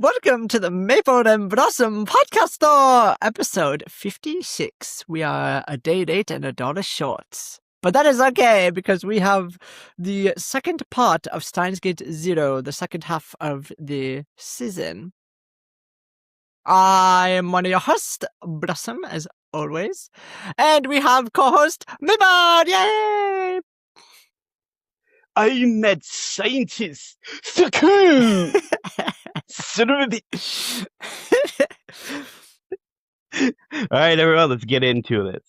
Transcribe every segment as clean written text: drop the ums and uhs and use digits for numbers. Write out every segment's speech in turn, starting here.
Welcome to the Maple and Blossom Podcast Store, episode 56. We are a day late and $1 short. But that is okay, because we have the second part of Steins Gate Zero, the second half of the season. I am one of your hosts, Blossom, as always. And we have co-host Maple! Yay! I met scientist. So cool. Son of a bitch. All right, everyone, let's get into this.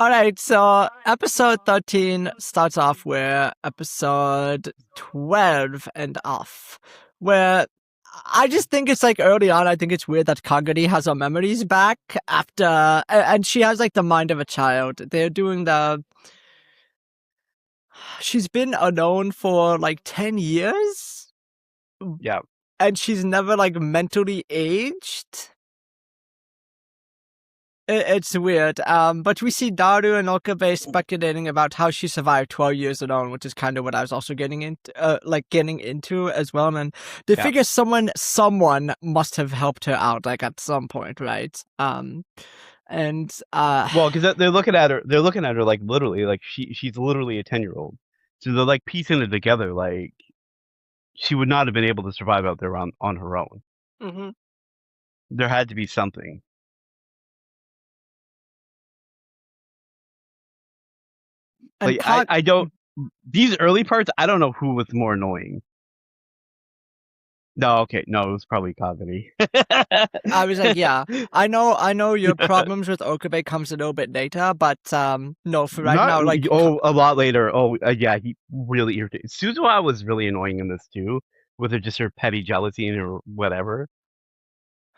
All right, so episode 13 starts off where episode 12 and off, where I just think it's like early on, I think it's weird that Kagari has her memories back after, and she has like the mind of a child. They're doing she's been alone for like 10 years. Yeah. And she's never like mentally aged. It's weird. But we see Daru and Okabe speculating about how she survived 12 years alone, which is kind of what I was also getting into as well. And they figure someone must have helped her out, like at some point, right? Well, because they're looking at her like literally, like she's literally a 10-year-old. So they're like piecing it together, like she would not have been able to survive out there on her own. Mm-hmm. There had to be something. Like I don't. These early parts, I don't know who was more annoying. No, okay, no, it was probably Kagami. I was like, yeah, I know your problems with Okabe comes a little bit later, but no, for right now, like a lot later. Yeah, he really irritated. Suzuha was really annoying in this too, with her petty jealousy and her whatever.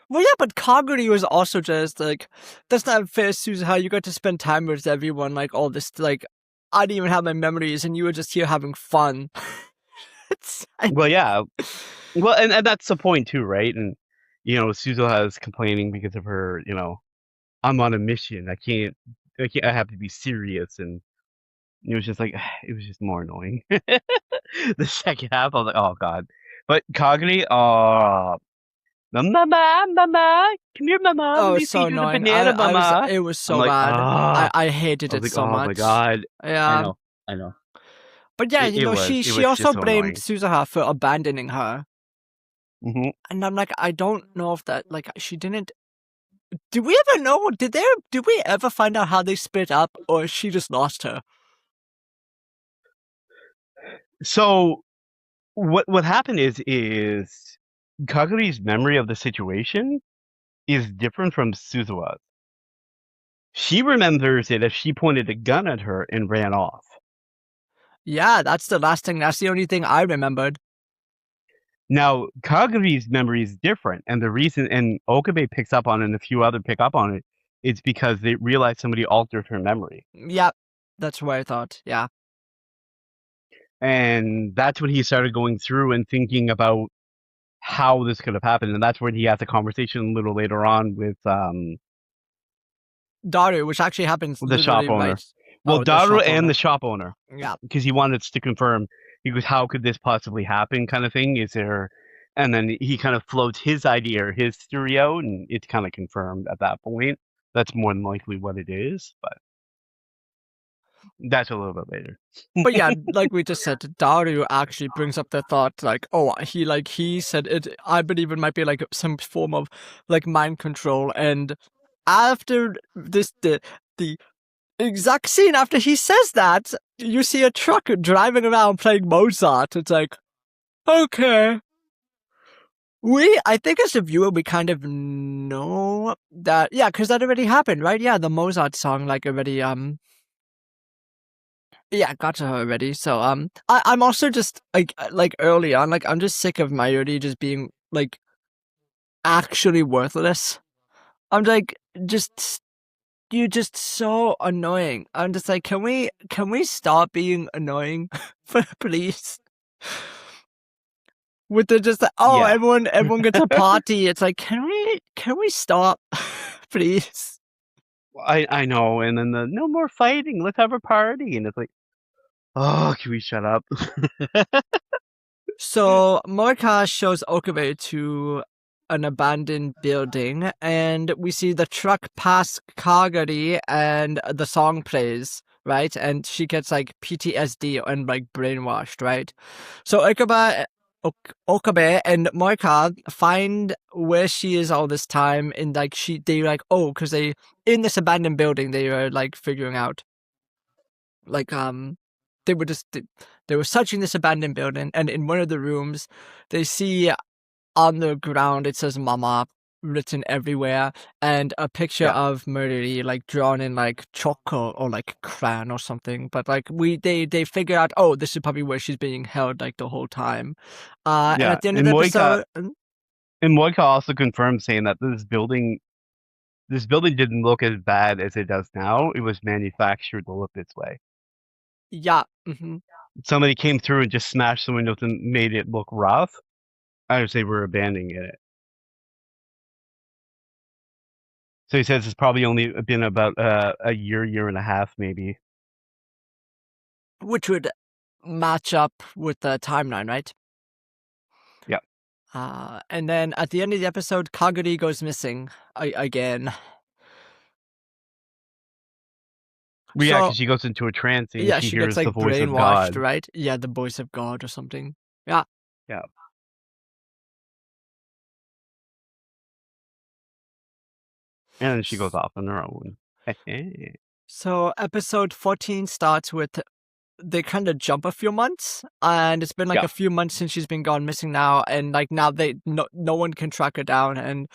Well, yeah, but Kagami was also just like, that's not fair, Suzuha. You got to spend time with everyone, like all this, like I didn't even have my memories, and you were just here having fun. Well, yeah. Well, and that's the point too, right? And Suzuha is complaining because of her. I'm on a mission. I have to be serious, and it was just like it was just more annoying. The second half, I was like, oh god. But Kagami, mama, come here, mama. Oh, Let me so feed you the annoying. banana, mama. It was so bad. I hated it so much. Oh my god. Yeah. I know. But yeah, she also blamed annoying. Suzuha for abandoning her. Mm-hmm. And I'm like, I don't know if that, like, she didn't. Do we ever know? Did we ever find out how they split up, or she just lost her? So, what happened is Kaguri's memory of the situation is different from Suzuha's. She remembers it as she pointed a gun at her and ran off. Yeah, that's the only thing I remembered. Now, Kaguri's memory is different, and the reason, and Okabe picks up on it, and a few other pick up on it, it's because they realized somebody altered her memory. Yeah, that's what I thought, yeah. And that's when he started going through and thinking about how this could have happened, and that's when he has a conversation a little later on with Daru, which actually happens the shop owner. Right. Well, Daru and the shop owner. Yeah. Because he wanted to confirm. He goes, how could this possibly happen, kind of thing? Is there... And then he kind of floats his idea or his theory out, and it's kind of confirmed at that point. That's more than likely what it is, but that's a little bit later. But yeah, like we just said, Daru actually brings up the thought, like, oh, he said it. I believe it might be like some form of like mind control. And after this, the exact scene after he says that, you see a truck driving around playing Mozart. It's like, okay. I think as a viewer, we kind of know that, yeah, because that already happened, right? Yeah, the Mozart song, like, already, yeah, got to her already. So, I'm also just, like, early on, like, I'm just sick of Mayuri just being, like, actually worthless. I'm like, you're just so annoying. I'm just like, can we stop being annoying, please? With the just yeah. everyone gets a party. It's like, can we stop, please? I know, and then the no more fighting. Let's have a party, and it's like, oh, can we shut up? So Morika shows Okabe to an abandoned building, and we see the truck pass Kagari, and the song plays, right? And she gets like PTSD and like brainwashed, right? So Okabe and Morika find where she is all this time, and like they like, oh, because they in this abandoned building they are like figuring out like they were just they were searching this abandoned building, and in one of the rooms they see on the ground it says mama written everywhere, and a picture Yeah, of Murdery like drawn in like choco or like crayon or something. But like they figure out, oh, this is probably where she's being held like the whole time. And yeah. at the end of the episode, And Moika also confirmed saying that this building didn't look as bad as it does now. It was manufactured to look this way. yeah. Somebody came through and just smashed the windows and made it look rough. I would say we're abandoning it. So he says it's probably only been about a year and a half, maybe. Which would match up with the timeline, right? Yeah. And then at the end of the episode, Kaguri goes missing again. Well, yeah, So because she goes into a trance and yeah, she she gets hears the like voice of brainwashed, God. right? Yeah, the voice of God or something. Yeah. Yeah. And then she goes off on her own. So episode 14 starts with they kind of jump a few months, and it's been like Yeah. a few months since she's been gone missing now, and like now no one can track her down, and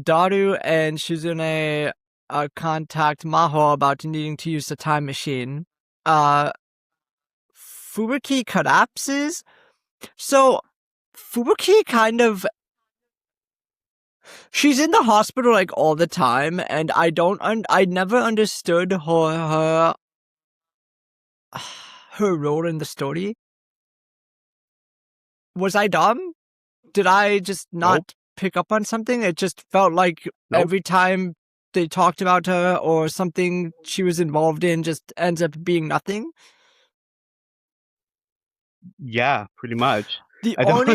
Daru and Shizune contact Maho about needing to use the time machine. Fubuki collapses. So Fubuki kind of she's in the hospital like all the time, and I never understood her role in the story. Was I dumb? Did I just Nope. not pick up on something? It just felt like Nope. every time they talked about her or something she was involved in just ends up being nothing. Yeah, pretty much. The I don't.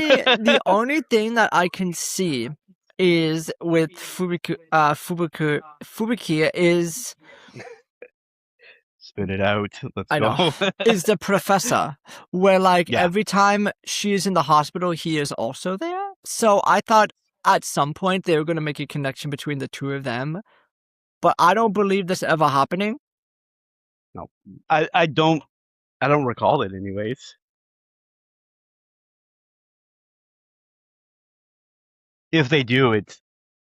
only thing that I can see is with Fubuki is Spit it out. Let's I know go. is the professor, where like Yeah. every time she's in the hospital, he is also there. So I thought at some point they were going to make a connection between the two of them, but I don't believe this ever happening. No. I don't recall it anyways. If they do, it's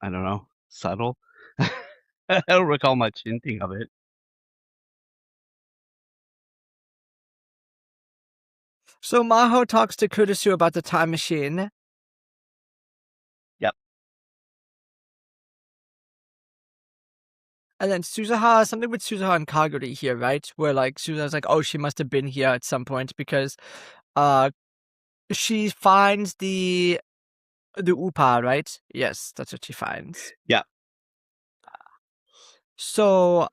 I don't know, subtle. I don't recall much hinting of it. So Maho talks to Kurisu about the time machine. Yep. And then Suzuha, something with Suzuha and Kaguri here, right? Where like Suzuha's like, oh, she must have been here at some point because she finds the Upa, right? Yes, that's what she finds. Yeah. So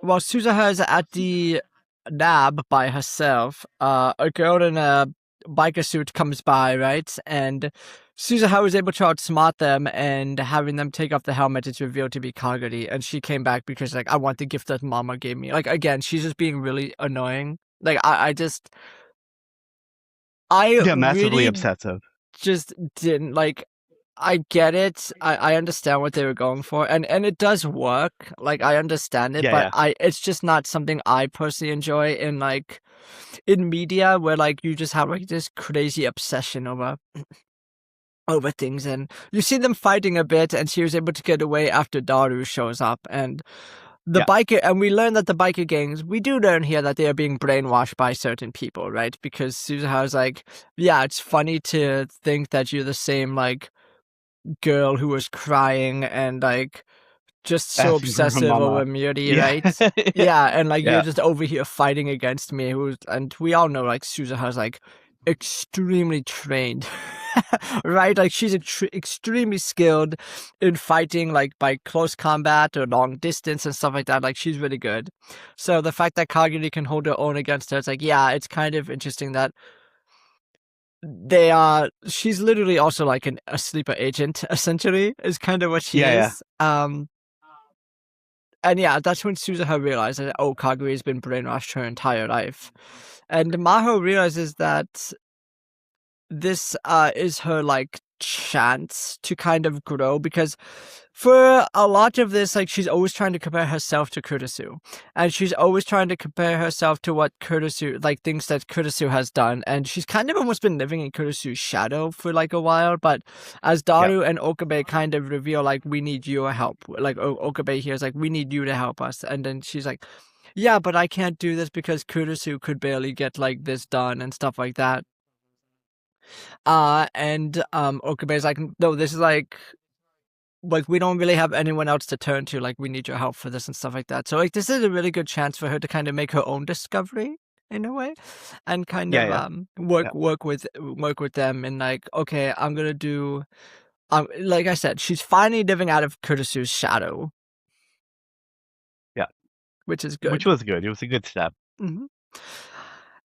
while Suzuha is at the lab by herself, a girl in a biker suit comes by, right? And Suzuha was able to outsmart them, and having them take off the helmet is revealed to be Kaguri. And she came back because, like, I want the gift that Mama gave me. Like, again, she's just being really annoying. Like, I Yeah, massively really obsessive. just didn't like. I get it. I understand what they were going for, and it does work. Like I understand it, but Yeah. it's just not something I personally enjoy in like in media where like you just have like this crazy obsession over things, and you see them fighting a bit, and she was able to get away after Daru shows up, and the Yeah. biker, and we learn that the biker gangs, we do learn here that they are being brainwashed by certain people, right? Because Suzuha's like, yeah, it's funny to think that you're the same like girl who was crying and like just so Asking for her obsessive over mama. Miri, Yeah. right? Yeah, and like you're Yeah. just over here fighting against me, and we all know like Suzuha's like extremely trained, right? Like she's extremely skilled in fighting, like by close combat or long distance and stuff like that. Like she's really good. So the fact that Kaguri can hold her own against her, it's like, yeah, it's kind of interesting that they are. She's literally also like a sleeper agent, essentially, is kind of what she Yeah, yeah, is. And yeah, that's when Suzuha realizes that, oh, Kaguri's been brainwashed her entire life. And Maho realizes that this is her like chance to kind of grow, because for a lot of this, like, she's always trying to compare herself to Kurisu, and she's always trying to compare herself to what Kurisu, like, things that Kurisu has done, and she's kind of almost been living in Kurisu's shadow for like a while. But as yeah, Daru and Okabe kind of reveal, like, we need your help, like, Okabe here is like, we need you to help us, and then she's like, yeah, but I can't do this because Kurisu could barely get like this done and stuff like that. And Okabe's like, no, this is like we don't really have anyone else to turn to. Like, we need your help for this and stuff like that. So like, this is a really good chance for her to kind of make her own discovery in a way, and kind yeah, of yeah, yeah, work with them, and like, okay, I'm gonna do. Like I said, she's finally living out of Kurisu's shadow, yeah. which is Which good. was good. It was a good step. hmm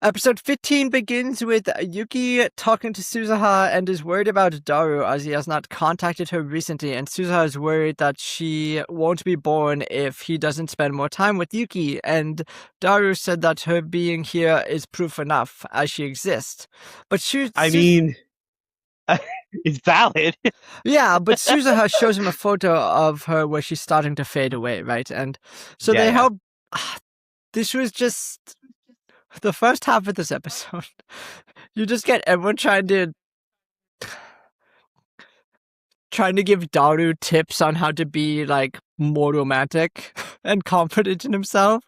Episode 15 begins with Yuki talking to Suzuha and is worried about Daru as he has not contacted her recently, and Suzuha is worried that she won't be born if he doesn't spend more time with Yuki, and Daru said that her being here is proof enough as she exists. But I mean, it's valid. yeah, but Suzuha shows him a photo of her where she's starting to fade away, right? And so Yeah, they yeah. help. This was just the first half of this episode. You just get everyone trying to give Daru tips on how to be like more romantic and confident in himself.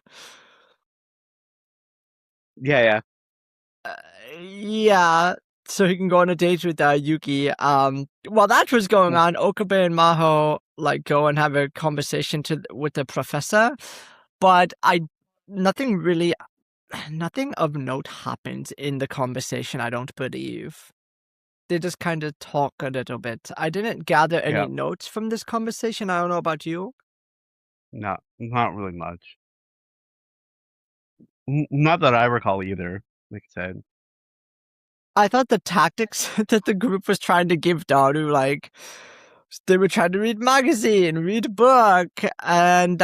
Yeah, yeah. Yeah, so he can go on a date with Yuki. While that was going on, Okabe and Maho like go and have a conversation with the professor, but nothing really, nothing of note happens in the conversation. I don't believe. They just kind of talk a little bit. I didn't gather any Yeah. notes from this conversation. I don't know about you. Not really much. Not that I recall either. Like I said. I thought the tactics that the group was trying to give Daru, like, they were trying to read magazine, read book, and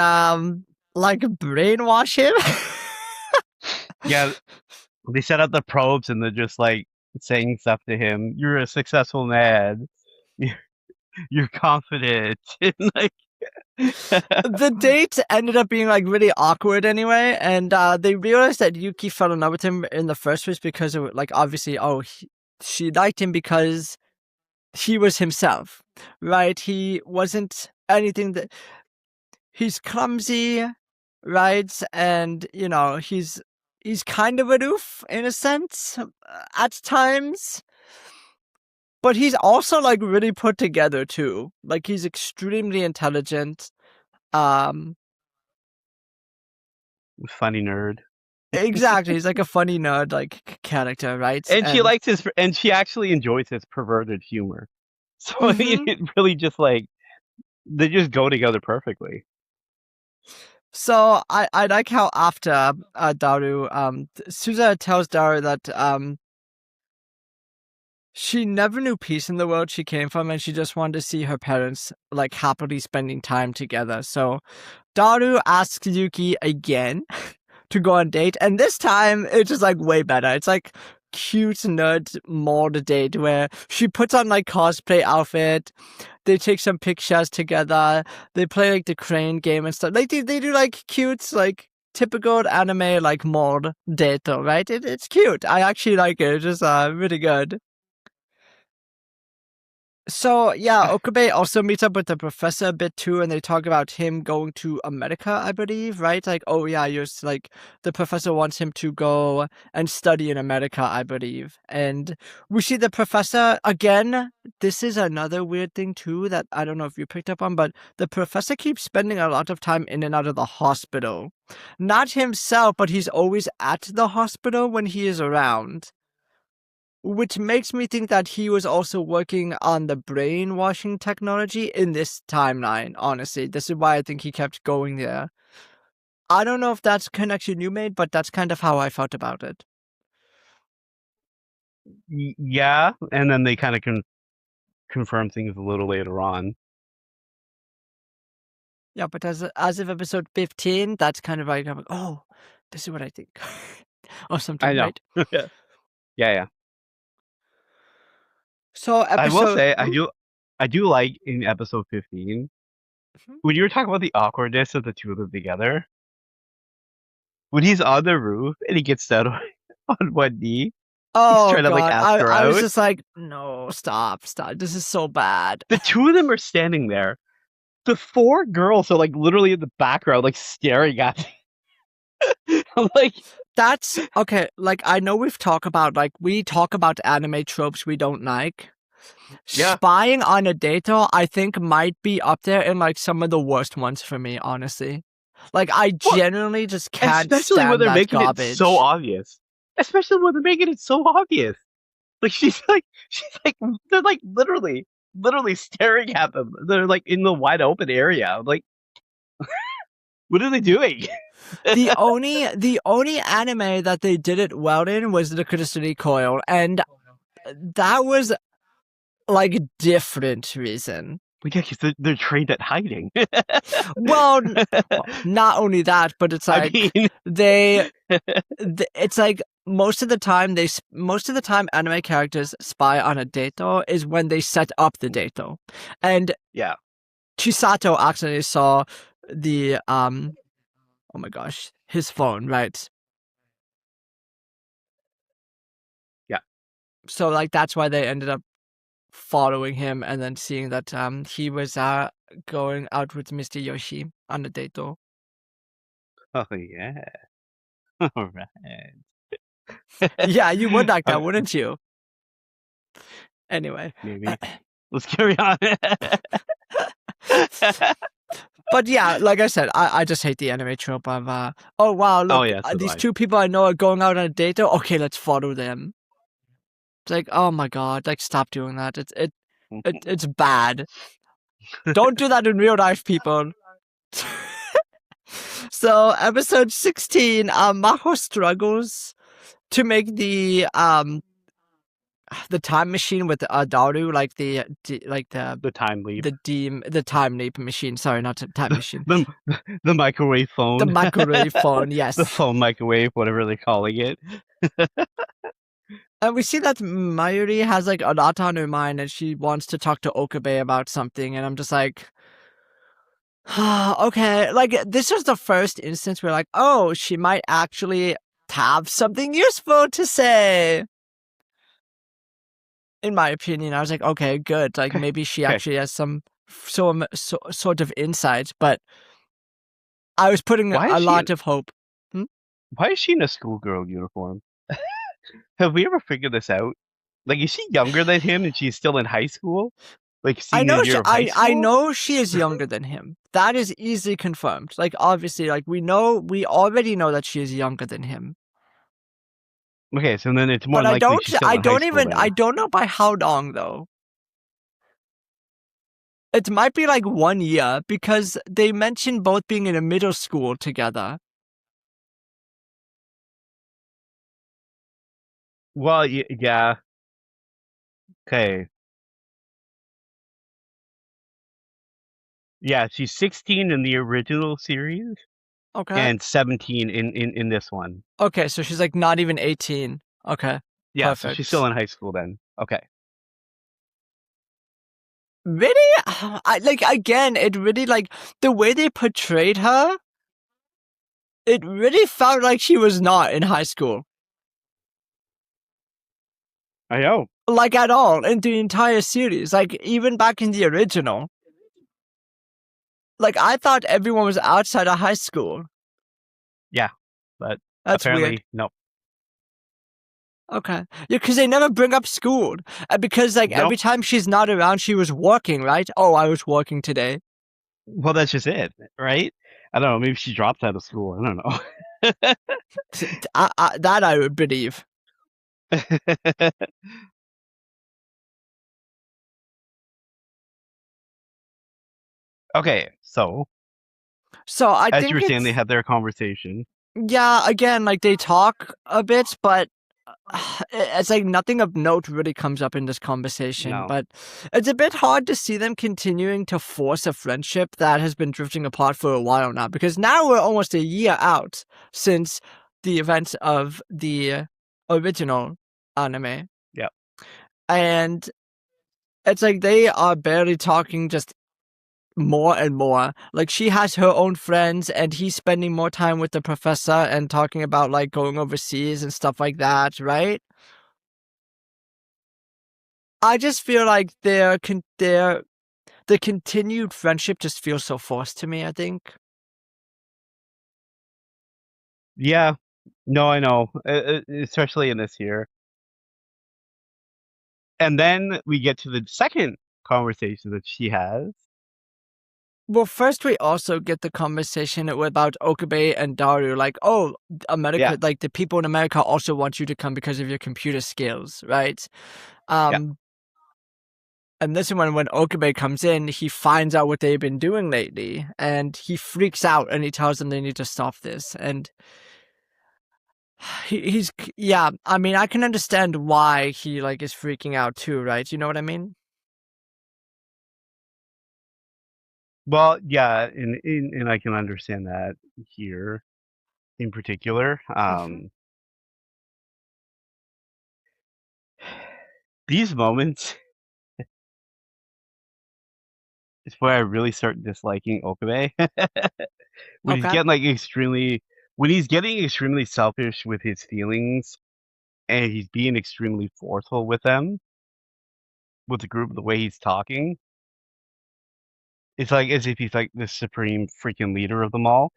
like brainwash him. Yeah, they set up the probes and they're just like saying stuff to him. You're a successful man. You're confident. And, like, The date ended up being like really awkward anyway, and they realized that Yuki fell in love with him in the first place because of, like, obviously, she liked him because he was himself, right? He wasn't anything that he's clumsy, right? And he's kind of aloof in a sense at times, but he's also like really put together too. Like, he's extremely intelligent. Um, funny nerd. exactly. He's like a funny nerd like character, right? And she And likes and she actually enjoys his perverted humor. So mhm. it really just like they just go together perfectly. So I like how after Daru Suza tells Daru that she never knew peace in the world she came from, and she just wanted to see her parents like happily spending time together. So Daru asks Yuki again to go on a date, and this time it's just like way better. It's like cute nerd mod date where she puts on like cosplay outfit, they take some pictures together, they play like the crane game and stuff. Like they do like cute, like typical anime like mod date though, right? It's cute. I actually like it. It's just really good. So yeah, Okabe also meets up with the professor a bit too, and they talk about him going to America, I believe, right? Like, oh yeah, like the professor wants him to go and study in America, I believe. And we see the professor again. This is another weird thing too that I don't know if you picked up on, but the professor keeps spending a lot of time in and out of the hospital. Not himself, but he's always at the hospital when he is around. Which makes me think that he was also working on the brainwashing technology in this timeline, honestly. This is why I think he kept going there. I don't know if that's a connection you made, but that's kind of how I felt about it. Yeah, and then they kind of confirm things a little later on. Yeah, but as of episode 15, that's kind of like, I'm like, oh, this is what I think, or I something, know. right? Yeah, yeah. So I will episode. say I do like in episode 15 Mhm. when you were talking about the awkwardness of the two of them together. When he's on the roof and he gets down on one knee, he's Oh trying to like God, ask her I was out. just like, no, stop, stop. This is so bad. The two of them are standing there. The four girls are like literally in the background, like staring at me. I'm like, That's okay. Like, I know we talk about anime tropes we don't like. yeah. Spying on a dato, I think might be up there in like some of the worst ones for me, honestly. Like, I Well, genuinely just can't especially when stand they're that making it so garbage. obvious. Especially when they're making it so obvious. Like she's like they're like literally staring at them. They're like in the wide open area. I'm like, what are they doing? The only anime that they did it well in was the Crystal Coil, and that was like different reason. Well, yeah, because they're trained at hiding. Well, not only that, but it's I like mean, they, it's like most of the time anime characters spy on a dato is when they set up the dato, and yeah, Chisato accidentally saw the oh my gosh, his phone, right? yeah. So like that's why they ended up following him and then seeing that he was going out with Mr. Yoshi on a dato. Oh yeah. All right. Yeah, you would like that, Okay, wouldn't you? Anyway. maybe. Let's carry on. But yeah, like I said, I just hate the anime trope of oh wow, Oh look, yeah, so do these I. two people I know are going out on a date. Okay, let's follow them. It's like, oh my god, like stop doing that. It's bad. Don't do that in real life, people. So episode 16, Maho struggles to make the time machine with Daru, like like The time leap. the time leap machine. Sorry, not the time machine. The the microwave The phone. microwave phone, The yes. phone microwave, whatever they're calling it. And we see that Mayuri has like a lot on her mind and she wants to talk to Okabe about something, and I'm just like, okay. Like, this was the first instance where, like, oh, she might actually have something useful to say. In my opinion, I was like, okay, good. Like, Okay. maybe she Okay. actually has some sort of insight, but I was putting Why is a she lot of hope. Hmm? why is she in a schoolgirl uniform? Have we ever figured this out? Like, is she younger than him and she's still in high school? Like I senior know year of high I school? know she is younger than him. That is easily confirmed. Like, obviously, like we already know that she is younger than him. Okay, so then it's more But than likely she's still in high school I then. don't know by how long though. It might be like 1 year because they mentioned both being in a middle school together. Well, yeah. Okay. Yeah, she's 16 in the original series Okay. and 17 in this one. Okay, so she's like not even 18. Okay. Yeah, so she's still Perfect. in high school then. Okay. Really? I like again, it really like the way they portrayed her, it really felt like she was not in high school. I know. Like at all in the entire series. Like even back in the original. Like I thought everyone was outside of high school. Yeah, but That's weird. apparently no. Okay. Yeah, because they never bring up school. Because like No. every time she's not around, she was working, right? Oh, I was working today. Well, that's just it, right? I don't know. Maybe she dropped out of school. I don't know. That I would believe. Okay, so So I as you think were saying, they it's had their conversation. yeah. Again, like they talk a bit, but it's like nothing of note really comes up in this conversation, No. but it's a bit hard to see them continuing to force a friendship that has been drifting apart for a while now, because now we're almost a year out since the events of the original anime. Yep. And it's like they are barely talking, just more and more. Like she has her own friends and he's spending more time with the professor and talking about like going overseas and stuff like that, right? I just feel like the continued friendship just feels so forced to me, I think. Yeah. No, I know. Especially in this year. And then we get to the second conversation that she has. Well, first we also get the conversation about Okabe and Daru, like, oh, Yeah. America, like the people in America also want you to come because of your computer skills, right? Yeah. Um, and this one, when Okabe comes in, he finds out what they've been doing lately, and he freaks out and he tells them they need to stop this. And he's yeah, I mean, I can understand why he like is freaking out too, right? You know what I mean? Well, yeah, and I can understand that here in particular. Hmm. These moments is where I really start disliking Okabe. when he's Okay. getting like extremely when he's getting extremely selfish with his feelings and he's being extremely forceful with them, with the group, the way he's talking. It's like as if he's like the supreme freaking leader of them all,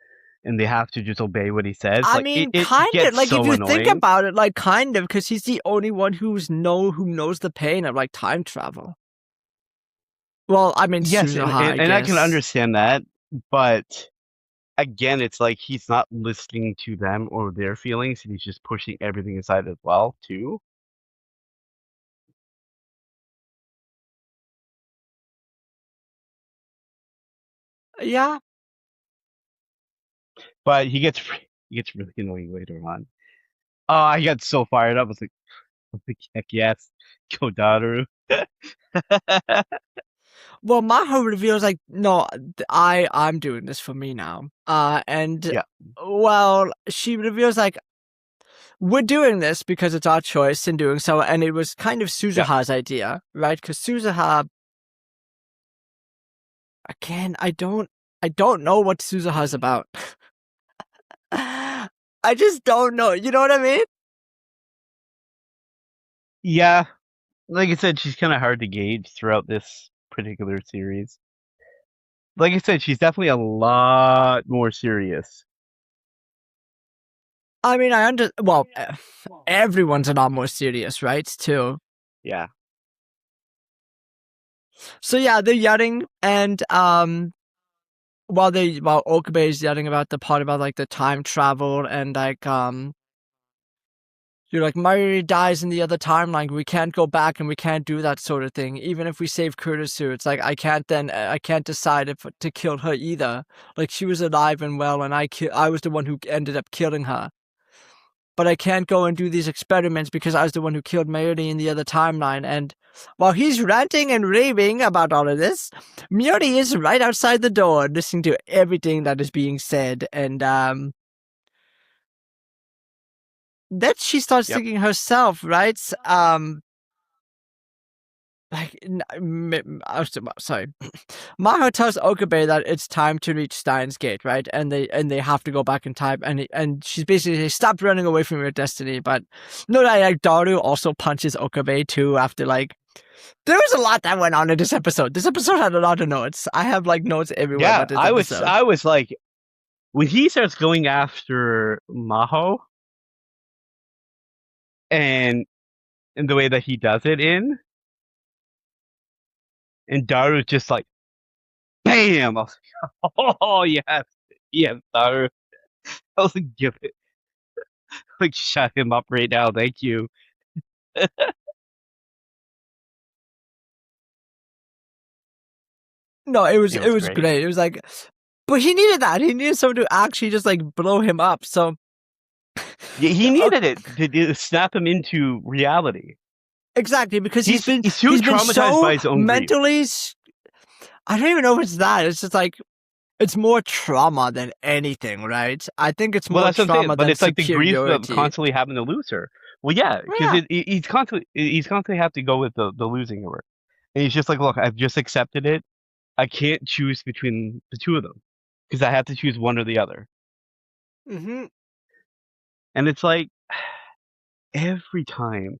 and they have to just obey what he says. I Like mean, it kind of gets like if so you think annoying. about it, like kind of, because he's the only one who knows the pain of like time travel. Well, I mean, Yes, Suzuha, I and I can guess. understand that, but again, it's like he's not listening to them or their feelings, and he's just pushing everything aside as well, too. Yeah. But he gets really annoying later on. Oh, I got so fired up. I was like, heck yes, go Daru. Well, Maho reveals like, no, I'm doing this for me now. And Yeah, well, she reveals like, we're doing this because it's our choice in doing so, and it was kind of yeah, Suzuha's idea, right? Because Suzuha, again, I don't know what Suzuha's about. I just don't know. You know what I mean? yeah. Like I said, she's kind of hard to gauge throughout this particular series. Like I said, she's definitely a lot more serious. I mean, well, everyone's a lot more serious, right? Too. Yeah, So yeah, they're yelling, and while Okabe is yelling about the part about like the time travel and like you're like Mayuri dies in the other timeline. We can't go back and we can't do that sort of thing. Even if we save Kurisu, it's like I can't decide if to kill her either. Like she was alive and well, and I was the one who ended up killing her. But I can't go and do these experiments because I was the one who killed Mayuri in the other timeline. And while he's ranting and raving about all of this, Mayuri is right outside the door listening to everything that is being said. And then she starts yep, thinking herself, right? Like, sorry. Maho tells Okabe that it's time to reach Steins Gate, right? And they have to go back in time. And she's basically stop running away from your destiny. But no, like Daru also punches Okabe too after like there was a lot that went on in this episode. This episode had a lot of notes. I have like notes everywhere yeah. about this episode. I was like, when he starts going after Maho and the way that he does it and Daru's just like, bam! I was like, oh yes, yes, Daru. I was like, give it, like, shut him up right now. Thank you. No, It it was was great. great. It was but he needed that. He needed someone to actually just like blow him up. So Yeah, he needed it to snap him into reality. Exactly, because He's too he's been traumatized so by his own grief. mentally. I don't even know if it's that. It's just like it's more trauma than anything, right? I think it's Well, more that's what I'm saying. trauma But than it's like the grief of superiority. constantly having to lose her. Well, yeah, because Yeah. he's constantly have to go with the losing of her, and he's just like, look, I've just accepted it. I can't choose between the two of them because I have to choose one or the other. Hmm. And it's like every time,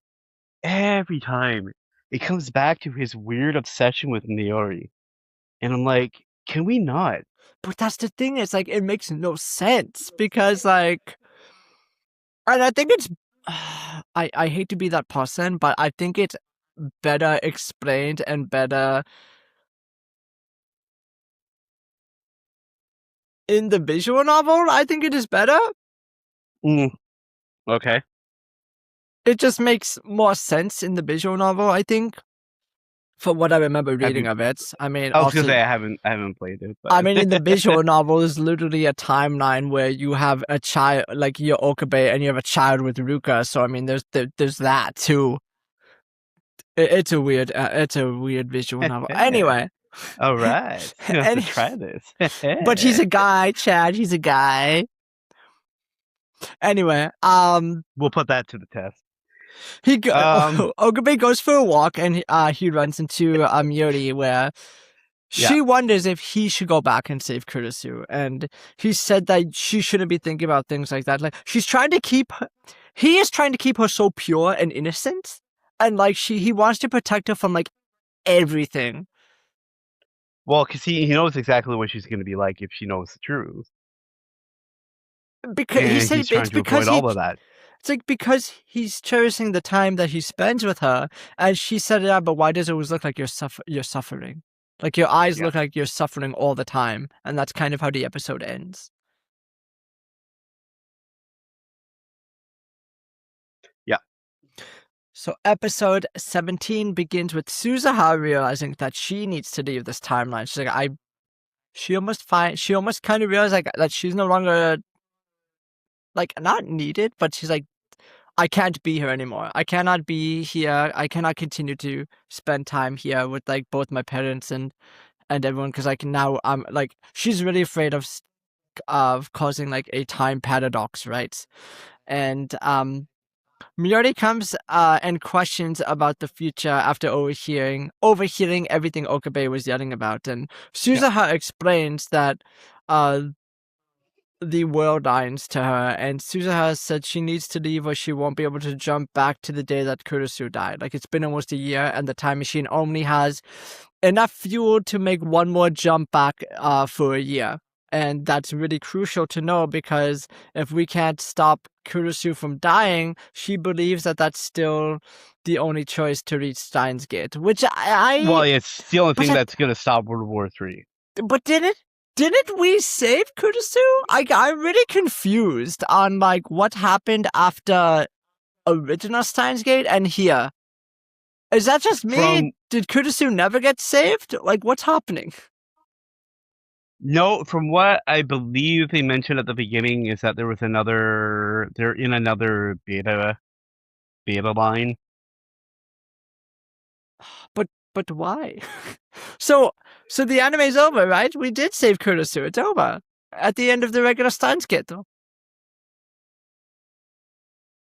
every time it comes back to his weird obsession with Niori, and I'm like, can we not? But that's the thing. It's like it makes no sense because like, and I think it's. I hate to be that person, but I think it's better explained and better in the visual novel. I think it is better. Mm, okay. It just makes more sense in the visual novel, I think, from what I remember Have reading you? of it. I mean, I was gonna also, say I haven't played it, I mean, in the but visual novel is literally a timeline where you have a child, like you're Okabe, and you have a child with Ruka. So I mean, there's that too. It's a weird visual novel. Anyway, all right, you have to any, try this. but he's a guy, Chad. He's a guy. Anyway, We'll put that to the test. Um, Okabe goes for a walk, and he runs into Yuri, where yeah. she wonders if he should go back and save Kurisu, and he said that she shouldn't be thinking about things like that. Like she's trying to keep, he is trying to keep her so pure and innocent, and like he wants to protect her from like everything. Well, because he knows exactly what she's gonna be like if she knows the truth, Because he and said he's trying it's to because avoid all of that. it's like because he's cherishing the time that he spends with her, and she said, "Yeah, but why does it always look like you're suffering? Like your eyes Yeah, look like you're suffering all the time," and that's kind of how the episode ends. yeah, So episode 17 begins with Suzuha realizing that she needs to leave this timeline. She's like, she almost kind of realized like that she's no longer like not needed, but she's like, I can't be here anymore. I cannot be here. I cannot continue to spend time here with like both my parents and everyone because like now I'm like she's really afraid of causing like a time paradox, right? And Miyori comes and questions about the future after overhearing everything Okabe was yelling about, and yeah. Suzuha explains that uh the world lines to her, and Suzuha said she needs to leave or she won't be able to jump back to the day that Kurisu died. Like, it's been almost a year, and the time machine only has enough fuel to make one more jump back for a year. And that's really crucial to know because if we can't stop Kurisu from dying, she believes that that's still the only choice to reach Steins Gate. Which Well, it's the only but thing that's gonna stop World War III. but didn't we save Kurisu? I'm really confused on like what happened after original Steins Gate and here. Is that just me? From Did Kurisu never get saved? Like what's happening? No, from what I believe they mentioned at the beginning is that they're in another beta line. But why? so so the anime's over, right? We did save Kurisu. It's over at the end of the regular Steins Gate, though.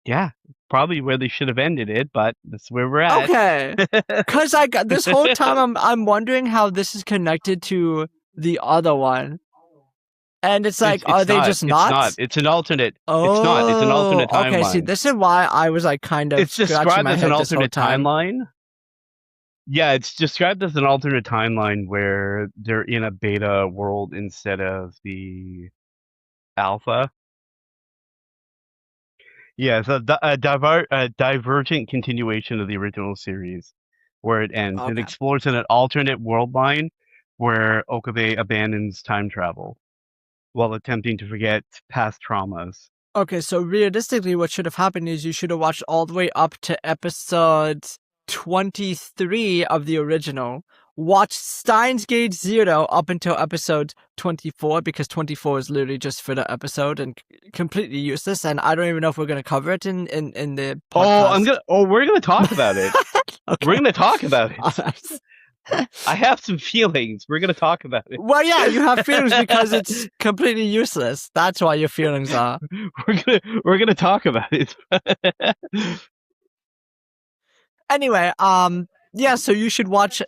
Yeah, probably where they should have ended it, but that's where we're at. Okay, because I got this whole time I'm wondering how this is connected to the other one, and it's like, are It's they not. just It's not? not. It's an alternate. It's not. It's an Oh, alternate okay. See, timeline. this is why I was like kind of It's scratching described my as an head this whole alternate time. timeline. Yeah, it's described as an alternate timeline where they're in a beta world instead of the alpha. Yeah, so a divergent continuation of the original series, where it ends. It Okay. explores in an alternate world line where Okabe abandons time travel while attempting to forget past traumas. Okay, so realistically, what should have happened is you should have watched all the way up to episode 23 of the original, watch Steins Gate 0 up until episode 24, because 24 is literally just filler episode and completely useless, and I don't even know if we're going to cover it in the podcast. We're gonna talk about it. Okay. We're gonna talk about it. Alright. I have some feelings. We're gonna talk about it. Well, yeah, you have feelings because it's completely useless. That's why your feelings are. We're gonna talk about it. Anyway, yeah, so you should watch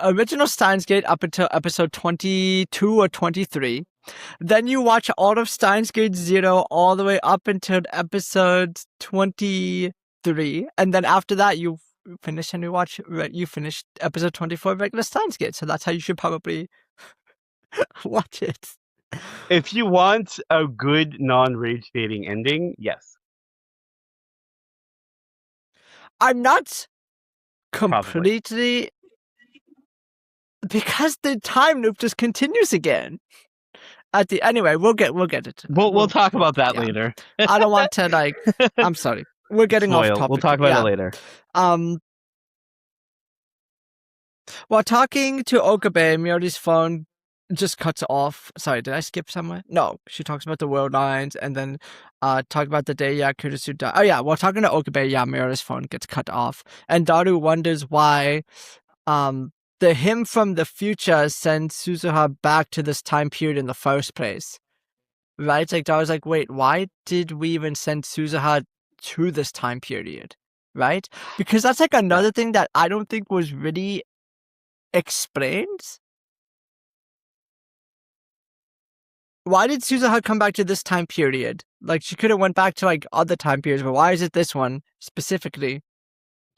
original Steins Gate up until episode 22 or 23. Then you watch all of Steins Gate 0 all the way up until episode 23. And then after that, you finish and you finish episode 24 of regular Steins Gate. So that's how you should probably watch it. If you want a good non-rage baiting ending, yes. I'm not completely... Because the time loop just continues again. Anyway, we'll get it. We'll talk about that later. I don't want to I'm sorry. We're getting off topic. We'll talk about it later. While talking to Okabe, Miyori's phone just cuts off. Sorry, did I skip somewhere? No, she talks about the world lines and then talk about the day Kurisu died. Oh yeah, while talking to Okabe, Miyori's phone gets cut off. And Daru wonders why the him from the future sent Suzuha back to this time period in the first place. Right? Like, I was like, wait, why did we even send Suzuha to this time period? Right? Because that's like another thing that I don't think was really explained. Why did Suzuha come back to this time period? Like, she could have went back to like other time periods, but why is it this one specifically?